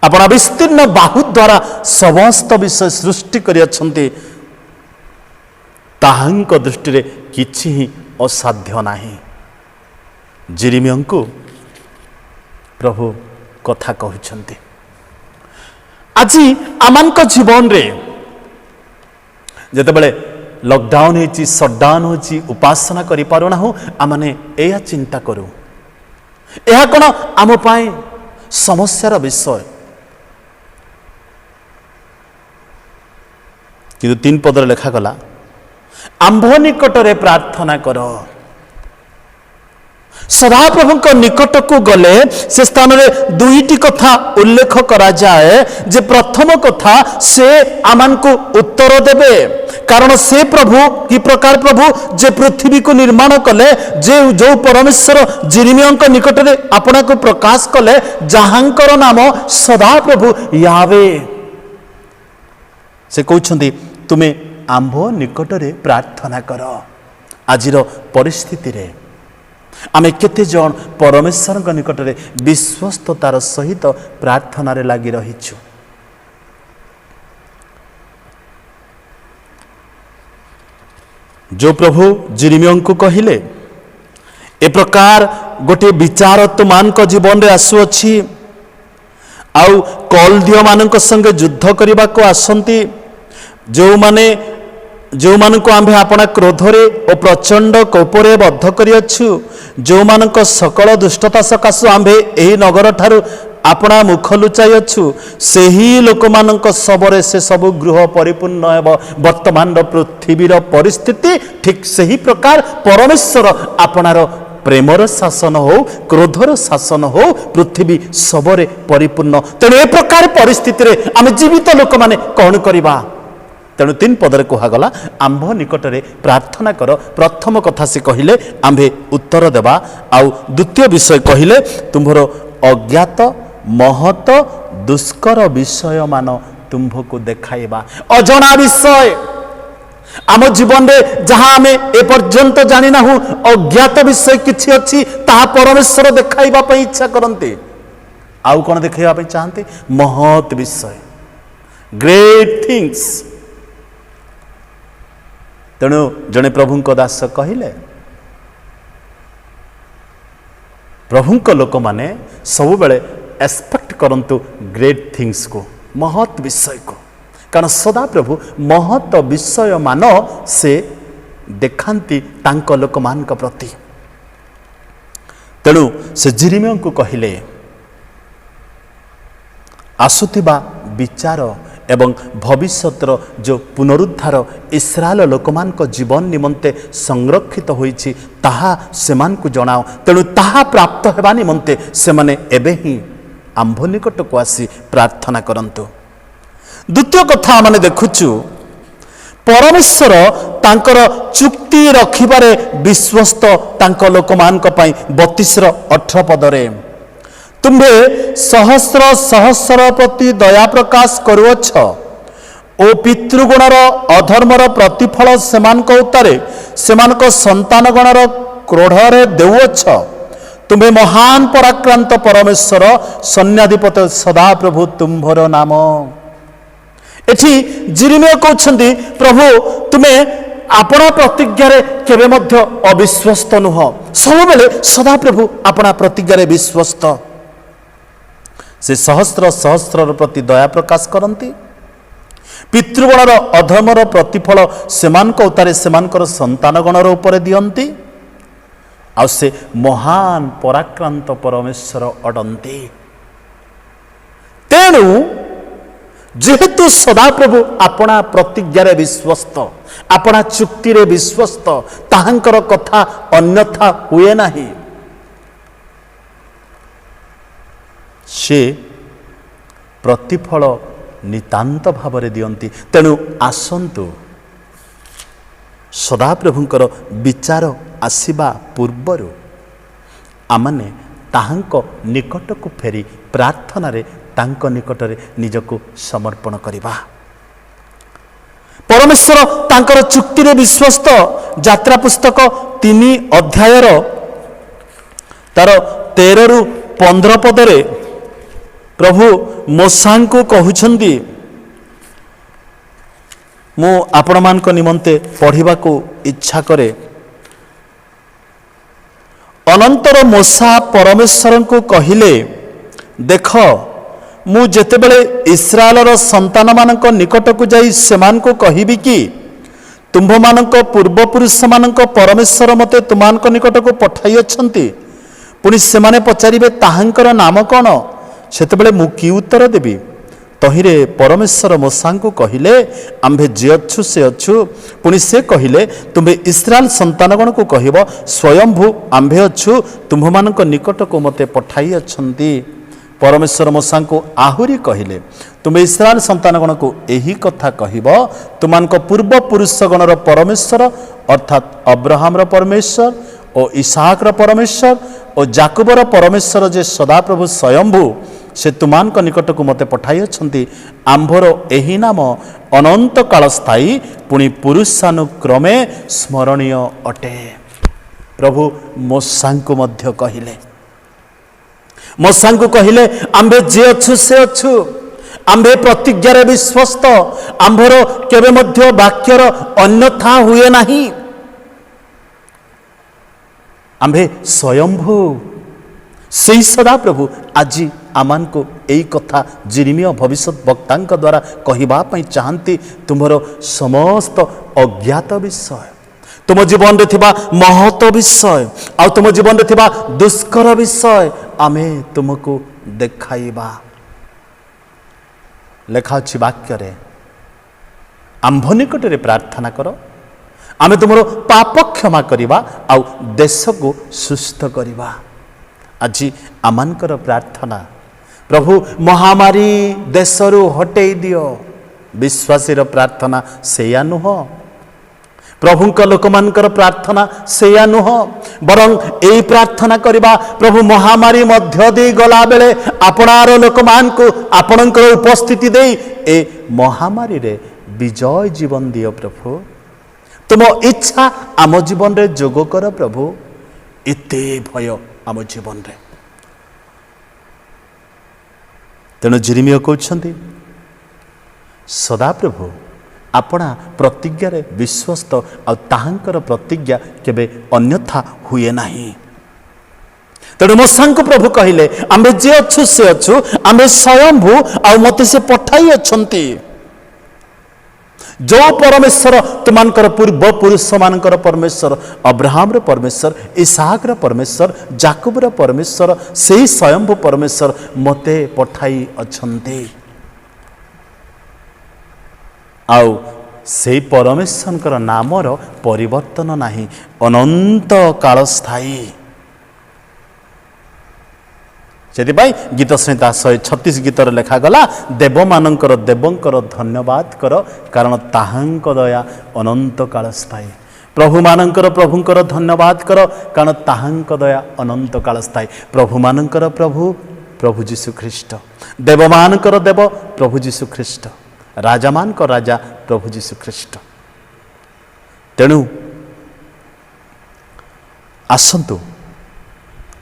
अपना विस्तीर्ण बाहु द्वारा समस्त विषय सृष्टि करियछंती ताहांक दृष्टि रे किछि ही असाध्य नाही। जिरिमियों को प्रभु कथा कहउछंती। आज आमान को जीवन रे जेते बेले लॉकडाउन होची शटडाउन होची उपासना करि पारुना हो आमाने एया चिंता करू एहा कोन आम पाए समस्यार विषय किंतु 3 पदर लेखा गला आंभ निकटरे प्रार्थना कर। सदाप्रभु निकट को गले से स्थान में 2टी कथा उल्लेख करा जाए जे प्रथम कथा से आमान को उत्तर देवे कारण से प्रभु कि प्रकार प्रभु जे पृथ्वी को निर्माण कले जे जो परमेश्वर जिरिमियों निकट में अपना को प्रकाश कले जहांकर नाम सदाप्रभु यावे से कहउछंती तुमे आंभ निकटरे प्रार्थना कर। आजिर परिस्थिति रे आमे केते जन परमेश्वर निकट रे विश्वस्ततार सहित प्रार्थना रे लागी रहिछु। जो प्रभु जिरिमियों को कहिले ए प्रकार गोटे विचार तो मान को जीवन रे आसुअछि आउ कलदियो मानक संगे युद्ध करबा को आसंती जो मानको आम्भे अपना क्रोधरे और प्रचंड कोपरे बद्ध करियछु जो मानक सकल दुष्टता सकाशु आम्भे एही नगर ठारू अपना मुख लुचाई अच्छु सेही लोक मानक सबरे से सब गृह परिपूर्ण हेब। वर्तमान पृथ्वीर परिस्थिति ठीक सही प्रकार परमेश्वर अपनार प्रेमर शासन हो क्रोधर शासन हो पृथ्वी सबरे परिपूर्ण। तेणु ए प्रकार परिस्थिति रे आमे जीवित लोक माने कौन करिबा। तेणु 3 पदरे कहगला आंभ निकटरे प्रार्थना कर। प्रथम कथा से कहिले आंभे उत्तर देवा आउ द्वितीय विषय कहिले तुम्हरो अज्ञात महत दुष्कर विषय मान तुम्भको देखाइबा। अजना विषय आम जीवन रे जहाँ आमे ए पर्यंत जानि नाहु अज्ञात विषय किछि अछि ताहा परमेश्वर देखाइबा पई इच्छा करन्ते। आउ कोन देखाइबा पई चाहन्ते महत विषय ग्रेट थिंग्स। तेणु जने प्रभुंक दास कहिले प्रभुंक लोक माने सब बेले एक्सपेक्ट करंतु ग्रेट थिंग्स को महत विषय को कारण सदा प्रभु महत विषय मान से देखांती तांक लोक मान का प्रति। तेणु से जिरिमियों को कहिले आसुथिबा विचार एवं भविष्यतर जो पुनरुद्धार इस्राएल लोकमान को जीवन निमंते संरक्षित होईछि ताहा सेमान को जणाओ। तेणु ताहा प्राप्त हेबा निमंते सेमाने एबे ही आंभ निकट को आसी प्रार्थना करंतु। द्वितीय कथा माने देखुछु परमेश्वर तांकर चुक्ति रखिबारे विश्वस्त तांक लोकमान को पई 32-18 पदरे तुम्भे सहस्र सहस्र प्रति दया प्रकाश करुअछ ଓ ପିତୃଗଣର ଅଧର୍ମର ପ୍ରତିଫଳ ସେମାନଙ୍କ ଉତ୍ତାରେ ସେମାନଙ୍କ ସନ୍ତାନଗଣର କ୍ରୋଢ଼ରେ ଦେଉଅଛ। ତୁମ୍ଭେ ମହାନ ପରାକ୍ରାନ୍ତ ପରମେଶ୍ୱର ସୈନ୍ୟାଧିପତ ସଦାପ୍ରଭୁ ତୁମ୍ଭର ନାମ। ଏଠି ଜିରିମିୟ କହୁଛନ୍ତି, ପ୍ରଭୁ ତୁମେ ଆପଣା ପ୍ରତିଜ୍ଞାରେ କେବେ ମଧ୍ୟ ଅବିଶ୍ୱସ୍ତ ନୁହଁ, ସବୁବେଳେ ସଦାପ୍ରଭୁ ଆପଣା ପ୍ରତିଜ୍ଞାରେ ବିଶ୍ୱସ୍ତ। ସେ ସହସ୍ର ସହସ୍ରର ପ୍ରତି ଦୟା ପ୍ରକାଶ କରନ୍ତି। ପିତୃଗଣର ଅଧର୍ମର ପ୍ରତିଫଳ ସେମାନଙ୍କ ଉତ୍ତାରେ ସେମାନଙ୍କର ସନ୍ତାନଗଣର ଉପରେ ଦିଅନ୍ତି। ଆଉ ସେ ମହାନ ପରାକ୍ରାନ୍ତ ପରମେଶ୍ୱର ଅଟନ୍ତି। ତେଣୁ ଯେହେତୁ ସଦାପ୍ରଭୁ ଆପଣା ପ୍ରତିଜ୍ଞାରେ ବିଶ୍ୱସ୍ତ, ଆପଣା ଚୁକ୍ତିରେ ବିଶ୍ୱସ୍ତ, ତାହାଙ୍କର କଥା ଅନ୍ୟଥା ହୁଏ ନାହିଁ। ସେ ପ୍ରତିଫଳ ନିତାନ୍ତ ଭାବରେ ଦିଅନ୍ତି। ତେଣୁ ଆସନ୍ତୁ, ସଦାପ୍ରଭୁଙ୍କର ବିଚାର ଆସିବା ପୂର୍ବରୁ ଆମମାନେ ତାହାଙ୍କ ନିକଟକୁ ଫେରି ପ୍ରାର୍ଥନାରେ ତାଙ୍କ ନିକଟରେ ନିଜକୁ ସମର୍ପଣ କରିବା। ପରମେଶ୍ୱର ତାଙ୍କର ଚୁକ୍ତିରେ ବିଶ୍ୱସ୍ତ। ଯାତ୍ରା ପୁସ୍ତକ 3 ଅଧ୍ୟାୟର ତାର 13ରୁ 15 ପଦରେ ପ୍ରଭୁ ମୋଶାଙ୍କୁ କହୁଛନ୍ତି, ମୁଁ ଆପଣମାନଙ୍କ ନିମନ୍ତେ ପଢ଼ିବାକୁ ଇଚ୍ଛା କରେ। ଅନନ୍ତର ମୋଶା ପରମେଶ୍ୱରଙ୍କୁ କହିଲେ, ଦେଖ, ମୁଁ ଯେତେବେଳେ ଇସ୍ରାଏଲର ସନ୍ତାନମାନଙ୍କ ନିକଟକୁ ଯାଇ ସେମାନଙ୍କୁ କହିବି କି ତୁମ୍ଭମାନଙ୍କ ପୂର୍ବପୁରୁଷମାନଙ୍କ ପରମେଶ୍ୱର ମୋତେ ତୁମମାନଙ୍କ ନିକଟକୁ ପଠାଇଅଛନ୍ତି, ପୁଣି ସେମାନେ ପଚାରିବେ ତାହାଙ୍କର ନାମ କ'ଣ, ସେତେବେଳେ ମୁଁ କି ଉତ୍ତର ଦେବି? ତହିଁରେ ପରମେଶ୍ୱର ମୋଶାଙ୍କୁ କହିଲେ, ଆମ୍ଭେ ଯେ ଅଛୁ ସେ ଅଛୁ। ପୁଣି ସେ କହିଲେ, ତୁମ୍ଭେ ଇସ୍ରାଏଲ ସନ୍ତାନଗଣକୁ କହିବ, ସ୍ୱୟଂଭୂ ଆମ୍ଭେ ଅଛୁ, ତୁମ୍ଭମାନଙ୍କ ନିକଟକୁ ମୋତେ ପଠାଇଅଛନ୍ତି। ପରମେଶ୍ୱର ମୋଶାଙ୍କୁ ଆହୁରି କହିଲେ, ତୁମେ ଇସ୍ରାଏଲ ସନ୍ତାନଗଣକୁ ଏହି କଥା କହିବ, ତୁମମାନଙ୍କ ପୂର୍ବପୁରୁଷଗଣର ପରମେଶ୍ୱର ଅର୍ଥାତ୍ ଅବ୍ରାହମର ପରମେଶ୍ୱର ଓ ଇସାହାକର ପରମେଶ୍ୱର ଓ ଯାକୁବର ପରମେଶ୍ୱର ଯେ ସଦାପ୍ରଭୁ ସ୍ୱୟଂଭୂ, ସେ ତୁମମାନଙ୍କ ନିକଟକୁ ମୋତେ ପଠାଇଅଛନ୍ତି। ଆମ୍ଭର ଏହି ନାମ ଅନନ୍ତ କାଳ ସ୍ଥାୟୀ, ପୁଣି ପୁରୁଷାନୁକ୍ରମେ ସ୍ମରଣୀୟ ଅଟେ। ପ୍ରଭୁ ମୋଶାଙ୍କୁ ମଧ୍ୟ କହିଲେ, ମୋଶାଙ୍କୁ କହିଲେ, ଆମ୍ଭେ ଯେ ଅଛୁ ସେ ଅଛୁ, ଆମ୍ଭେ ପ୍ରତିଜ୍ଞାରେ ବିଶ୍ୱସ୍ତ, ଆମ୍ଭର କେବେ ମଧ୍ୟ ବାକ୍ୟର ଅନ୍ୟଥା ହୁଏ ନାହିଁ। ଆମ୍ଭେ ସ୍ୱୟଂଭୂ। ସେହି ସଦାପ୍ରଭୁ ଆଜି ଆମମାନଙ୍କୁ ଏଇ କଥା ଜିରିମିୟ ଭବିଷ୍ୟତ ବକ୍ତାଙ୍କ ଦ୍ୱାରା କହିବା ପାଇଁ ଚାହାନ୍ତି। ତୁମର ସମସ୍ତ ଅଜ୍ଞାତ ବିଷୟ, ତୁମ ଜୀବନରେ ଥିବା ମହତ ବିଷୟ, ଆଉ ତୁମ ଜୀବନରେ ଥିବା ଦୁଷ୍କର ବିଷୟ ଆମେ ତୁମକୁ ଦେଖାଇବା। ଲେଖା ଅଛି ବାକ୍ୟରେ, ଆମ୍ଭ ନିକଟରେ ପ୍ରାର୍ଥନା କର, ଆମେ ତୁମର ପାପ କ୍ଷମା କରିବା ଆଉ ଦେଶକୁ ସୁସ୍ଥ କରିବା। ଆଜି ଆମମାନଙ୍କର ପ୍ରାର୍ଥନା, ପ୍ରଭୁ ମହାମାରୀ ଦେଶରୁ ହଟେଇ ଦିଅ। ବିଶ୍ୱାସୀର ପ୍ରାର୍ଥନା ସେଇଆ ନୁହଁ, ପ୍ରଭୁଙ୍କ ଲୋକମାନଙ୍କର ପ୍ରାର୍ଥନା ସେଇଆ ନୁହଁ। ବରଂ ଏଇ ପ୍ରାର୍ଥନା କରିବା, ପ୍ରଭୁ ମହାମାରୀ ମଧ୍ୟ ଦେଇ ଗଲାବେଳେ ଆପଣାର ଲୋକମାନଙ୍କୁ ଆପଣଙ୍କର ଉପସ୍ଥିତି ଦେଇ ଏ ମହାମାରୀରେ ବିଜୟ ଜୀବନ ଦିଅ ପ୍ରଭୁ। ତୁମ ଇଚ୍ଛା ଆମ ଜୀବନରେ ଯୋଗ କର ପ୍ରଭୁ। ଏତେ ଭୟ ଆମ ଜୀବନରେ। ତେଣୁ ଜିରିମିୟ କହୁଛନ୍ତି, ସଦାପ୍ରଭୁ ଆପଣା ପ୍ରତିଜ୍ଞାରେ ବିଶ୍ୱସ୍ତ, ଆଉ ତାହାଙ୍କର ପ୍ରତିଜ୍ଞା କେବେ ଅନ୍ୟଥା ହୁଏ ନାହିଁ। ତେଣୁ ମୋଶାଙ୍କୁ ପ୍ରଭୁ କହିଲେ, ଆମ୍ଭେ ଯେ ଅଛୁ ସେ ଅଛୁ, ଆମ୍ଭେ ସ୍ୱୟଂଭୂ, ଆଉ ମୋତେ ସେ ପଠାଇ ଅଛନ୍ତି। ଯେଉଁ ପରମେଶ୍ୱର ତୁମମାନଙ୍କର ପୂର୍ବପୁରୁଷମାନଙ୍କର ପରମେଶ୍ୱର, ଅବ୍ରାହମର ପରମେଶ୍ୱର, ଇସାହାକର ପରମେଶ୍ୱର, ଯାକୁବର ପରମେଶ୍ୱର, ସେହି ସ୍ୱୟଂଭୂ ପରମେଶ୍ୱର ମୋତେ ପଠାଇ ଅଛନ୍ତି। ଆଉ ସେହି ପରମେଶ୍ୱରଙ୍କର ନାମର ପରିବର୍ତ୍ତନ ନାହିଁ, ଅନନ୍ତ କାଳ ସ୍ଥାୟୀ। ସେଥିପାଇଁ ଗୀତ ସଂହିତା 136 ଗୀତରେ ଲେଖାଗଲା, ଦେବମାନଙ୍କର ଦେବଙ୍କର ଧନ୍ୟବାଦ କର, କାରଣ ତାହାଙ୍କ ଦୟା ଅନନ୍ତ କାଳ ସ୍ଥାୟୀ। ପ୍ରଭୁମାନଙ୍କର ପ୍ରଭୁଙ୍କର ଧନ୍ୟବାଦ କର, କାରଣ ତାହାଙ୍କ ଦୟା ଅନନ୍ତ କାଳ ସ୍ଥାୟୀ। ପ୍ରଭୁମାନଙ୍କର ପ୍ରଭୁ ପ୍ରଭୁ ଯୀଶୁ ଖ୍ରୀଷ୍ଟ, ଦେବମାନଙ୍କର ଦେବ ପ୍ରଭୁ ଯୀଶୁ ଖ୍ରୀଷ୍ଟ, ରାଜାମାନଙ୍କ ରାଜା ପ୍ରଭୁ ଯୀଶୁଖ୍ରୀଷ୍ଟ। ତେଣୁ ଆସନ୍ତୁ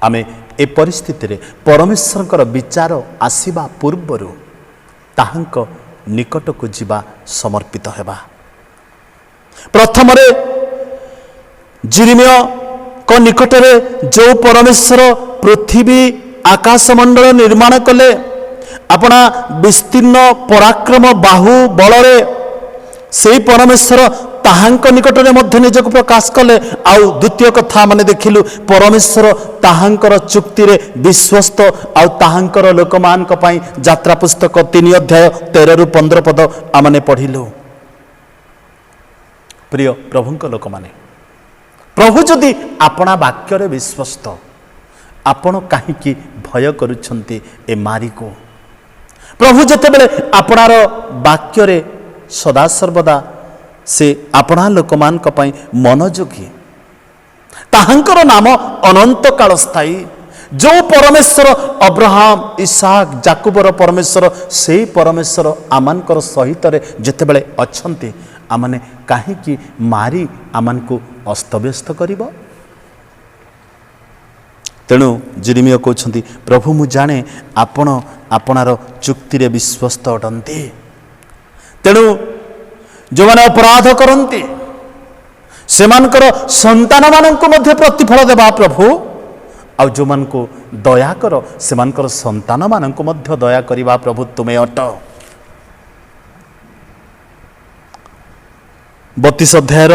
ଆମେ ଏ ପରିସ୍ଥିତିରେ ପରମେଶ୍ୱରଙ୍କର ବିଚାର ଆସିବା ପୂର୍ବରୁ ତାହାଙ୍କ ନିକଟକୁ ଯିବା, ସମର୍ପିତ ହେବା। ପ୍ରଥମରେ ଯିରିମିୟଙ୍କ ନିକଟରେ ଯେଉଁ ପରମେଶ୍ୱର ପୃଥିବୀ ଆକାଶମଣ୍ଡଳ ନିର୍ମାଣ କଲେ ଆପଣା ବିସ୍ତୀର୍ଣ୍ଣ ପରାକ୍ରମ ବାହୁ ବଳରେ, ସେହି ପରମେଶ୍ୱର ତାହାଙ୍କ ନିକଟରେ ମଧ୍ୟ ନିଜକୁ ପ୍ରକାଶ କଲେ। ଆଉ ଦ୍ୱିତୀୟ କଥା ମାନେ ଦେଖିଲୁ, ପରମେଶ୍ୱର ତାହାଙ୍କର ଚୁକ୍ତିରେ ବିଶ୍ୱସ୍ତ। ଆଉ ତାହାଙ୍କର ଲୋକମାନଙ୍କ ପାଇଁ ଯାତ୍ରା ପୁସ୍ତକ 3 ଅଧ୍ୟାୟ 13-15 ପଦ ଆମେ ପଢ଼ିଲୁ। ପ୍ରିୟ ପ୍ରଭୁଙ୍କ ଲୋକମାନେ, ପ୍ରଭୁ ଯଦି ଆପଣା ବାକ୍ୟରେ ବିଶ୍ୱସ୍ତ, ଆପଣ କାହିଁକି ଭୟ କରୁଛନ୍ତି ଏ ମାରିକୁ? ପ୍ରଭୁ ଯେତେବେଳେ ଆପଣାର ବାକ୍ୟରେ ସଦାସର୍ବଦା ସେ ଆପଣା ଲୋକମାନଙ୍କ ପାଇଁ ମନୋଯୋଗୀ, ତାହାଙ୍କର ନାମ ଅନନ୍ତ କାଳ ସ୍ଥାୟୀ। ଯେଉଁ ପରମେଶ୍ୱର ଅବ୍ରାହମ, ଇସାକ, ଯାକୁବର ପରମେଶ୍ୱର, ସେହି ପରମେଶ୍ୱର ଆମମାନଙ୍କର ସହିତରେ ଯେତେବେଳେ ଅଛନ୍ତି, ଆମମାନେ କାହିଁକି ମାରି ଆମମାନଙ୍କୁ ଅସ୍ତବ୍ୟସ୍ତ କରିବ? ତେଣୁ ଯିରିମିୟ କହୁଛନ୍ତି, ପ୍ରଭୁ ମୁଁ ଜାଣେ ଆପଣ ଆପଣାର ଚୁକ୍ତିରେ ବିଶ୍ୱସ୍ତ ଅଟନ୍ତି। ତେଣୁ ଯେଉଁମାନେ ଅପରାଧ କରନ୍ତି ସେମାନଙ୍କର ସନ୍ତାନମାନଙ୍କୁ ମଧ୍ୟ ପ୍ରତିଫଳ ଦେବା ପ୍ରଭୁ, ଆଉ ଯେଉଁମାନଙ୍କୁ ଦୟା କର ସେମାନଙ୍କର ସନ୍ତାନମାନଙ୍କୁ ମଧ୍ୟ ଦୟା କରିବା ପ୍ରଭୁ ତୁମେ ଅଟ। 32 ଅଧ୍ୟାୟର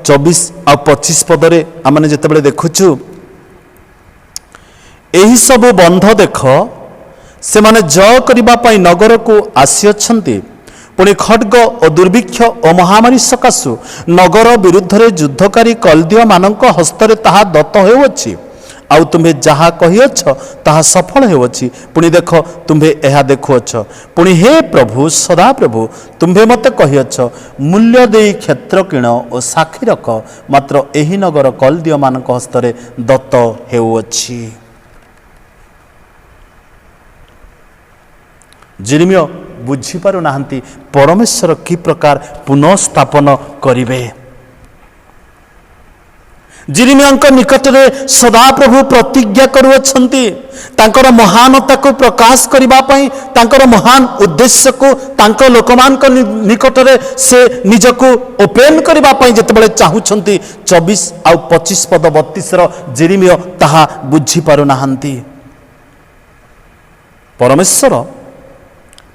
24 ଆଉ 25 ପଦରେ ଆମେ ଯେତେବେଳେ ଦେଖୁଛୁ, ଏହିସବୁ ବନ୍ଧ ଦେଖ, ସେମାନେ ଜୟ କରିବା ପାଇଁ ନଗରକୁ ଆସିଅଛନ୍ତି। ପୁଣି ଖଡ୍ଗ ଓ ଦୁର୍ଭିକ୍ଷ ଓ ମହାମାରୀ ସକାଶୁ ନଗର ବିରୁଦ୍ଧରେ ଯୁଦ୍ଧକାରୀ କଲ୍ଦୀୟମାନଙ୍କ ହସ୍ତରେ ତାହା ଦତ୍ତ ହେଉଅଛି। ଆଉ ତୁମ୍ଭେ ଯାହା କହିଅଛ ତାହା ସଫଳ ହେଉଅଛି। ପୁଣି ଦେଖ, ତୁମ୍ଭେ ଏହା ଦେଖୁଅଛ। ପୁଣି ହେ ପ୍ରଭୁ, ସଦାପ୍ରଭୁ, ତୁମ୍ଭେ ମୋତେ କହିଅଛ, ମୂଲ୍ୟ ଦେଇ କ୍ଷେତ୍ର କିଣ ଓ ସାକ୍ଷୀ ରଖ, ମାତ୍ର ଏହି ନଗର କଲ୍ଦୀୟମାନଙ୍କ ହସ୍ତରେ ଦତ୍ତ ହେଉଅଛି। ଯିରିମିୟ ବୁଝିପାରୁନାହାନ୍ତି ପରମେଶ୍ୱର କି ପ୍ରକାର ପୁନଃସ୍ଥାପନ କରିବେ। ଯିରିମିୟଙ୍କ ନିକଟରେ ସଦାପ୍ରଭୁ ପ୍ରତିଜ୍ଞା କରୁଅଛନ୍ତି ତାଙ୍କର ମହାନତାକୁ ପ୍ରକାଶ କରିବା ପାଇଁ, ତାଙ୍କର ମହାନ ଉଦ୍ଦେଶ୍ୟକୁ ତାଙ୍କ ଲୋକମାନଙ୍କ ନିକଟରେ ସେ ନିଜକୁ ଓପେନ୍ କରିବା ପାଇଁ ଯେତେବେଳେ ଚାହୁଁଛନ୍ତି, 24 ଆଉ 25 ପଦ 32ର ଯିରିମିୟ ତାହା ବୁଝିପାରୁନାହାନ୍ତି। ପରମେଶ୍ୱର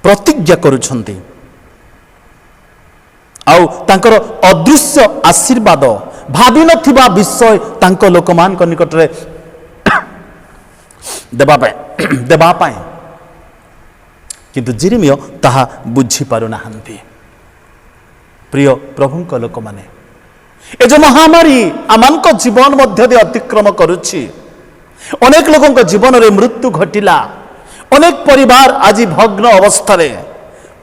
ପ୍ରତିଜ୍ଞା କରୁଛନ୍ତି, ଆଉ ତାଙ୍କର ଅଦୃଶ୍ୟ ଆଶୀର୍ବାଦ, ଭାବିନଥିବା ବିଷୟ ତାଙ୍କ ଲୋକମାନଙ୍କ ନିକଟରେ ଦେବା ପାଇଁ, କିନ୍ତୁ ଯିରିମିୟ ତାହା ବୁଝିପାରୁନାହାନ୍ତି। ପ୍ରିୟ ପ୍ରଭୁଙ୍କ ଲୋକମାନେ, ଏ ଯେଉଁ ମହାମାରୀ ଆମମାନଙ୍କ ଜୀବନ ମଧ୍ୟରେ ଅତିକ୍ରମ କରୁଛି, ଅନେକ ଲୋକଙ୍କ ଜୀବନରେ ମୃତ୍ୟୁ ଘଟିଲା, ଅନେକ ପରିବାର ଆଜି ଭଗ୍ନ ଅବସ୍ଥାରେ,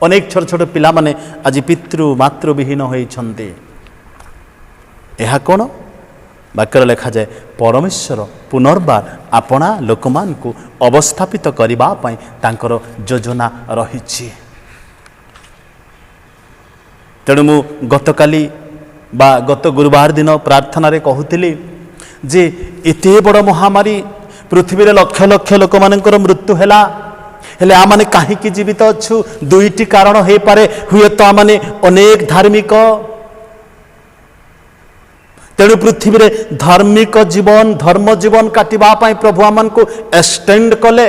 ଅନେକ ଛୋଟ ଛୋଟ ପିଲାମାନେ ଆଜି ପିତୃ ମାତୃବିହୀନ ହୋଇଛନ୍ତି। ଏହା କ'ଣ? ବାକ୍ୟରେ ଲେଖାଯାଏ, ପରମେଶ୍ୱର ପୁନର୍ବାର ଆପଣା ଲୋକମାନଙ୍କୁ ଅବସ୍ଥାପିତ କରିବା ପାଇଁ ତାଙ୍କର ଯୋଜନା ରହିଛି। ତେଣୁ ମୁଁ ଗତକାଲି ବା ଗତ ଗୁରୁବାର ଦିନ ପ୍ରାର୍ଥନାରେ କହୁଥିଲି ଯେ ଏତେ ବଡ଼ ମହାମାରୀ, ପୃଥିବୀରେ ଲକ୍ଷ ଲକ୍ଷ ଲୋକମାନଙ୍କର ମୃତ୍ୟୁ ହେଲା, ହେଲେ ଆମମାନେ କାହିଁକି ଜୀବିତ ଅଛୁ? ଦୁଇଟି କାରଣ ହୋଇପାରେ। ହୁଏତ ଆମମାନେ ଅନେକ ଧାର୍ମିକ, ତେଣୁ ପୃଥିବୀରେ ଧାର୍ମିକ ଜୀବନ, ଧର୍ମ ଜୀବନ କାଟିବା ପାଇଁ ପ୍ରଭୁ ଆମମାନଙ୍କୁ ଏକ୍ସଟେଣ୍ଡ କଲେ,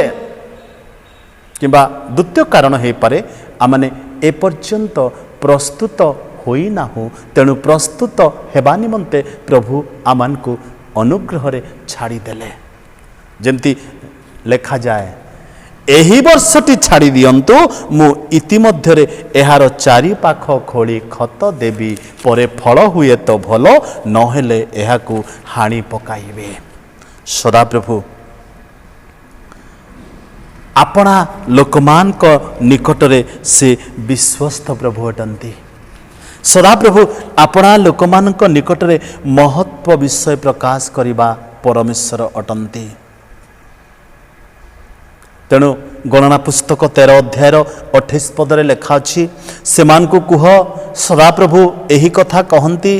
କିମ୍ବା ଦ୍ୱିତୀୟ କାରଣ ହୋଇପାରେ ଆମମାନେ ଏପର୍ଯ୍ୟନ୍ତ ପ୍ରସ୍ତୁତ ହୋଇନାହୁଁ, ତେଣୁ ପ୍ରସ୍ତୁତ ହେବା ନିମନ୍ତେ ପ୍ରଭୁ ଆମମାନଙ୍କୁ ଅନୁଗ୍ରହରେ ଛାଡ଼ିଦେଲେ। ଯେମିତି ଲେଖାଯାଏ, ଏହି ବର୍ଷଟି ଛାଡ଼ି ଦିଅନ୍ତୁ, ମୁଁ ଇତିମଧ୍ୟରେ ଏହାର ଚାରିପାଖ ଖୋଳି ଖତ ଦେବି, ପରେ ଫଳ ହୁଏ ତ ଭଲ, ନହେଲେ ଏହାକୁ ହାଣି ପକାଇବେ। ସଦାପ୍ରଭୁ ଆପଣା ଲୋକମାନଙ୍କ ନିକଟରେ ସେ ବିଶ୍ୱସ୍ତ ପ୍ରଭୁ ଅଟନ୍ତି। ସଦାପ୍ରଭୁ ଆପଣା ଲୋକମାନଙ୍କ ନିକଟରେ ମହତ୍ଵ ବିଷୟ ପ୍ରକାଶ କରିବା ପରମେଶ୍ୱର ଅଟନ୍ତି। तेणु गणना पुस्तक 13 अध्यायर 28 पदरे लिखा अछि, सेमानकु कुह सदाप्रभु एही कथा कहती,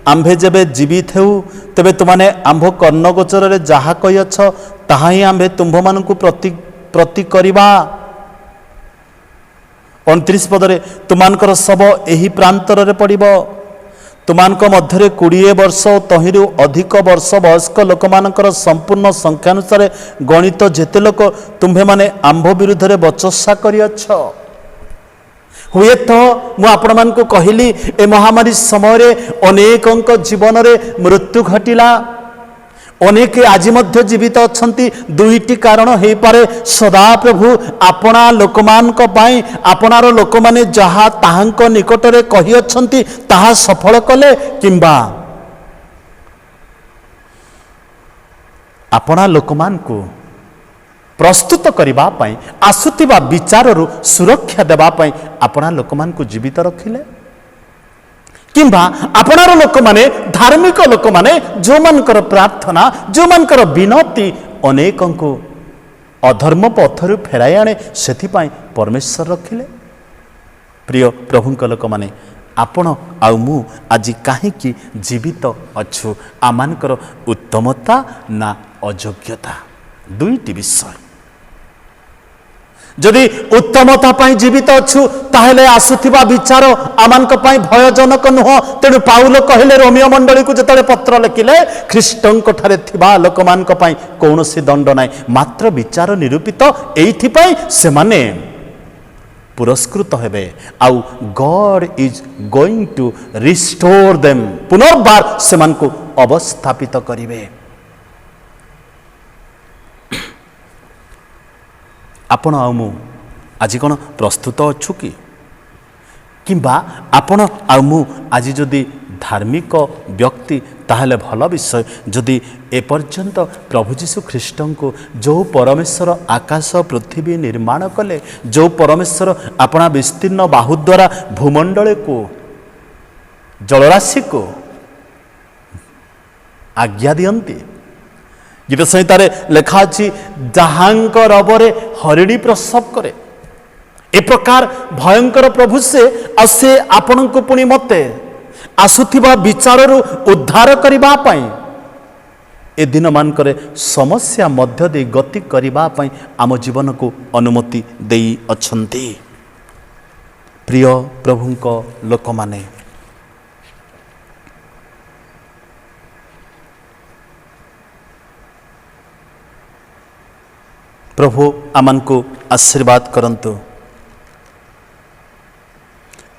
आम्भे जेबे जीवित हेउ तेबे तुमाने आम्भ कर्णगोचर रे जाहा कहिअछ ताहा ही आम्भे तुम्भमानकु प्रति करिबा। 29 पदरे तुमानकर शब एही प्रांतर रे पड़िब, तुमानक मध्यरे 20 वर्ष तहिरु अधिक वर्ष वयस्क लोकमानकर संपूर्ण संख्यानुसार गणित जेते लोक तुम्भे माने आम्भ विरुद्ध रे बचसा करिअछ। हुए तो मु आपण मानकु कहिली ए महामारी समय रे अनेकंक जीवन रे मृत्यु घटिला, अनेक आज मध्य जीवित अछंती। दुईटी कारण हे पारे, सदाप्रभु आपणा लोकमानक पई आपणार लोक माने जहा ताहांक निकट रे कहि अछंती ताहा सफल कले, किंबा आपणा लोकमानकु प्रस्तुत करबा पई आसुतिबा विचाररु सुरक्षा देबा पई आपणा लोकमानकु जीवित रखिले, किंबा आपणार लोक माने धार्मिक लोक माने जो मानकर प्रार्थना जो मानकर विनती अनेकंकु अधर्म पथरु फेराई आने सेथि पई परमेश्वर रखिले। प्रिय प्रभुंक लोक माने आपण आउ मु आज काहेकि जीवित अछु, आमानकर उत्तमता ना अयोग्यता, दुईटी विषय। जदि उत्तमता पाई जीवित अछु ताहेले आसुथिबा विचार आमानक पाई भयजनक नुह। तेणु पाउल कहिले रोमियो मंडली को जतले पत्र लिखिले, ख्रीष्टंक ठारे थिबा लोकमानक पाई कौनसी दंड नाही, मात्र विचार निरूपित एइथि पाई से माने पुरस्कृत हेबे। आउ God is going to restore them, पुनर्बार से मानकु अवस्थापित करिवे। आपण आउ मु आज कौन प्रस्तुत अच्छु कि, किंबा आपण आउ मु आज जदि धार्मिक व्यक्ति ताहले भल विषय। जदि एपर्यंत प्रभु जीशु ख्रीष्ट को जो परमेश्वर आकाश पृथ्वी निर्माण कले, जो परमेश्वर अपना विस्तीर्ण बाहु द्वारा भूमंडल को जलराशि को आज्ञा दियंती, गीत संहितार लेखा अच्छी जहांक रबरे हरिणी प्रसव करे। ए प्रकार भयंकर प्रभु से आपण को पुणी मते आसुथिबा विचाररु उद्धार करिबा पई ए दिन मानकरे समस्या मध्य दे गति करिबा पई आम जीवन को अनुमति देई अछंती। प्रिय प्रभुंक लोक माने, प्रभु आमान को आशीर्वाद करंतु।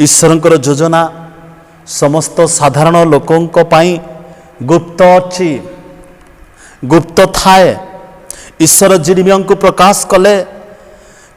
ईश्वरंकर योजना समस्त साधारण लोकों पाई गुप्त अच्छी, गुप्त थाए। ईश्वर जिरिमिया को प्रकाश कले,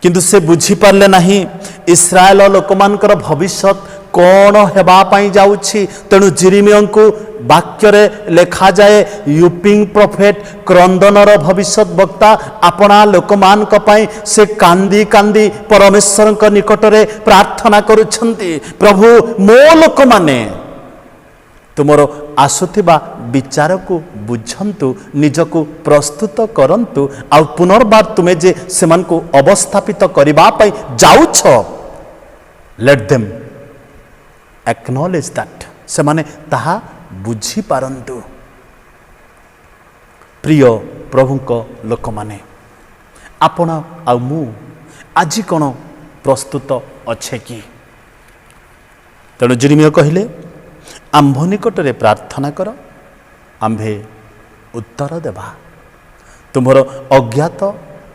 किंतु से बुझी पारले नहीं इस्राएल लोकमानकर भविष्यत कौन हेबा पाई जाउछि। तेणु जिरिमिया को वाक्य लेखा जाए, यूपिंग प्रोफेट क्रंदनर भविष्यत वक्ता अपना लोकमान पाई से कांदी कांदी परमेश्वर निकट रे प्रार्थना करुछंती, प्रभु मो लोक माने तुमरो आसुथिबा विचार को बुझंतु, निजको प्रस्तुत करंतु, आ पुनर्बार तुमे जे सेमान को अवस्थापित करिबा पाई जाउछ, लेट देम एक्नॉलेज दैट, से माने ताहा बुझी पारंतु। प्रिय प्रभुंक लोक माने, आपण आ मु आज कौन प्रस्तुत अच्छे कि? तेणु जिरिमिया कहले, आंभ निकट रे प्रार्थना कर, आंभे उत्तर देवा, तुम्हार अज्ञात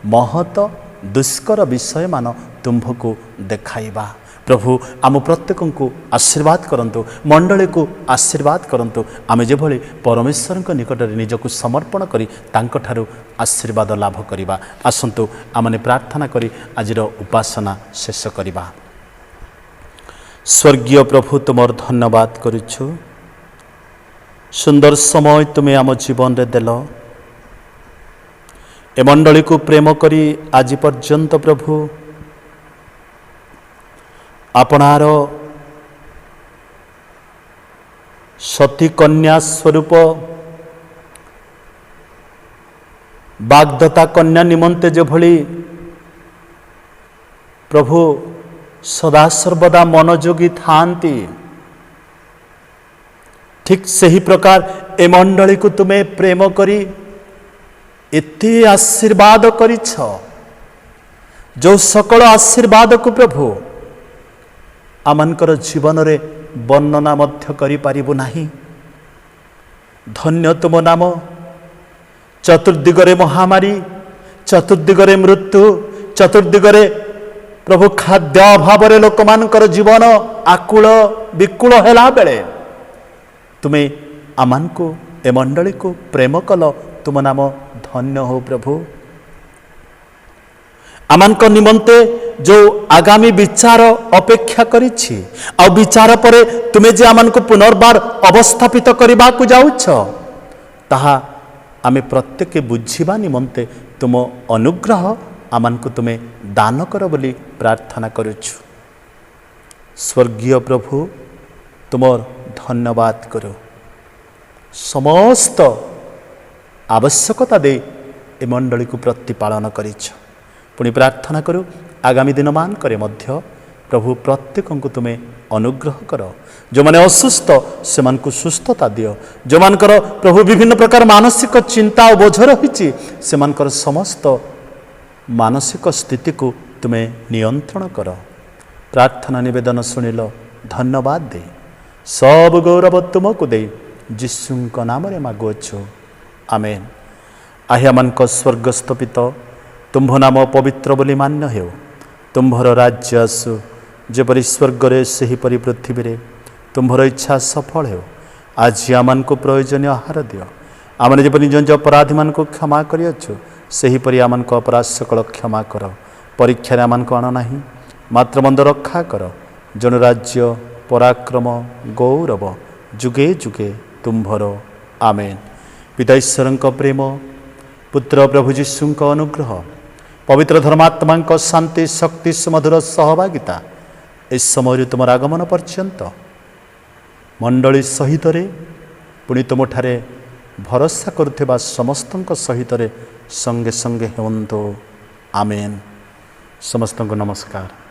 महत दुष्कर विषय मान तुम्भको देखाइबा। प्रभु आम प्रत्येक को आशीर्वाद करंतु, मंडली को आशीर्वाद करंतु, आमे जेभली परमेश्वर निकट रे निजको समर्पण करी तांको ठारू आशीर्वाद लाभ करिबा। आसंतु आमने प्रार्थना करी आजिर उपासना शेष करिबा। स्वर्गीय प्रभु तुमर धन्यवाद करुछु, सुंदर समय तुमे आम जीवन रे देल। ए मंडली को प्रेम करी आज पर्यंत प्रभु आपणार सती कन्या स्वरूप बागदत्ता कन्या निमंते जो भली ପ୍ରଭୁ ସଦାସର୍ବଦା ମନୋଯୋଗୀ ଥାଆନ୍ତି। ଠିକ୍ ସେହି ପ୍ରକାର ଏ ମଣ୍ଡଳୀକୁ ତୁମେ ପ୍ରେମ କରି ଏତେ ଆଶୀର୍ବାଦ କରିଛ, ଯେଉଁ ସକଳ ଆଶୀର୍ବାଦକୁ ପ୍ରଭୁ ଆମମାନଙ୍କର ଜୀବନରେ ବର୍ଣ୍ଣନା ମଧ୍ୟ କରିପାରିବୁ ନାହିଁ। ଧନ୍ୟ ତୁମ ନାମ। ଚତୁର୍ଦିଗରେ ମହାମାରୀ, ଚତୁର୍ଦିଗରେ ମୃତ୍ୟୁ, ଚତୁର୍ଦିଗରେ ପ୍ରଭୁ ଖାଦ୍ୟ ଅଭାବରେ ଲୋକମାନଙ୍କର ଜୀବନ ଆକୁଳ ବିକୁଳ ହେଲା ବେଳେ ତୁମେ ଆମମାନଙ୍କୁ ଏ ମଣ୍ଡଳୀକୁ ପ୍ରେମ କଲ। ତୁମ ନାମ ଧନ୍ୟ ହଉ ପ୍ରଭୁ। ଆମମାନଙ୍କ ନିମନ୍ତେ ଯେଉଁ ଆଗାମୀ ବିଚାର ଅପେକ୍ଷା କରିଛି, ଆଉ ବିଚାର ପରେ ତୁମେ ଯେ ଆମମାନଙ୍କୁ ପୁନର୍ବାର ଅବସ୍ଥାପିତ କରିବାକୁ ଯାଉଛ, ତାହା ଆମେ ପ୍ରତ୍ୟେକ ବୁଝିବା ନିମନ୍ତେ ତୁମ ଅନୁଗ୍ରହ ଆମମାନଙ୍କୁ ତୁମେ ଦାନ କର ବୋଲି ପ୍ରାର୍ଥନା କରୁଛୁ। ସ୍ୱର୍ଗୀୟ ପ୍ରଭୁ, ତୁମର ଧନ୍ୟବାଦ କରୁ। ସମସ୍ତ ଆବଶ୍ୟକତା ଦେଇ ଏ ମଣ୍ଡଳୀକୁ ପ୍ରତିପାଳନ କରିଛ। ପୁଣି ପ୍ରାର୍ଥନା କରୁ ଆଗାମୀ ଦିନମାନଙ୍କରେ ମଧ୍ୟ ପ୍ରଭୁ ପ୍ରତ୍ୟେକଙ୍କୁ ତୁମେ ଅନୁଗ୍ରହ କର। ଯେଉଁମାନେ ଅସୁସ୍ଥ ସେମାନଙ୍କୁ ସୁସ୍ଥତା ଦିଅ। ଯେଉଁମାନଙ୍କର ପ୍ରଭୁ ବିଭିନ୍ନ ପ୍ରକାର ମାନସିକ ଚିନ୍ତା ଓ ବୋଝ ରହିଛି, ସେମାନଙ୍କର ସମସ୍ତ ମାନସିକ ସ୍ଥିତିକୁ ତୁମେ ନିୟନ୍ତ୍ରଣ କର। ପ୍ରାର୍ଥନା ନିବେଦନ ଶୁଣିଲ, ଧନ୍ୟବାଦ ଦେଇ ସବୁ ଗୌରବ ତୁମକୁ ଦେଇ ଯୀଶୁଙ୍କ ନାମରେ ମାଗୁଅଛୁ, ଆମେନ୍। ଆହ୍ୟାମାନଙ୍କ ସ୍ୱର୍ଗସ୍ଥ ପିତ, ତୁମ୍ଭ ନାମ ପବିତ୍ର ବୋଲି ମାନ୍ୟ ହେଉ। ତୁମ୍ଭର ରାଜ୍ୟ ଆସୁ, ଯେପରି ସ୍ୱର୍ଗରେ ସେହିପରି ପୃଥିବୀରେ। ତୁମ୍ଭର ଇଚ୍ଛା ସଫଳ ହେଉ। ଆଜି ଆମମାନଙ୍କୁ ପ୍ରୟୋଜନୀୟ ଆହାର ଦିଅ। ଆମେ ଯେପରି ନିଜ ନିଜ ଅପରାଧୀମାନଙ୍କୁ କ୍ଷମା କରିଅଛୁ, ସେହିପରି ଆମମାନଙ୍କ ଅପରାଧ ସକଳ କ୍ଷମା କର। ପରୀକ୍ଷାରେ ଆମମାନଙ୍କୁ ଆଣ ନାହିଁ, ମାତ୍ର ମନ୍ଦ ରକ୍ଷା କର। ଜଣେ ରାଜ୍ୟ, ପରାକ୍ରମ, ଗୌରବ ଯୁଗେ ଯୁଗେ ତୁମ୍ଭର, ଆମେନ୍। ପିତା ଈଶ୍ୱରଙ୍କ ପ୍ରେମ, ପୁତ୍ର ପ୍ରଭୁ ଯୀଶୁଙ୍କ ଅନୁଗ୍ରହ, ପବିତ୍ର ଧର୍ମାତ୍ମାଙ୍କ ଶାନ୍ତି, ଶକ୍ତି, ସୁମଧୁର ସହଭାଗିତା ଏ ସମୟରୁ ତୁମର ଆଗମନ ପର୍ଯ୍ୟନ୍ତ ମଣ୍ଡଳୀ ସହିତରେ, ପୁଣି ତୁମଠାରେ ଭରସା କରୁଥିବା ସମସ୍ତଙ୍କ ସହିତରେ ସଙ୍ଗେ ସଙ୍ଗେ ହୁଅନ୍ତୁ, ଆମେନ୍। ସମସ୍ତଙ୍କୁ ନମସ୍କାର।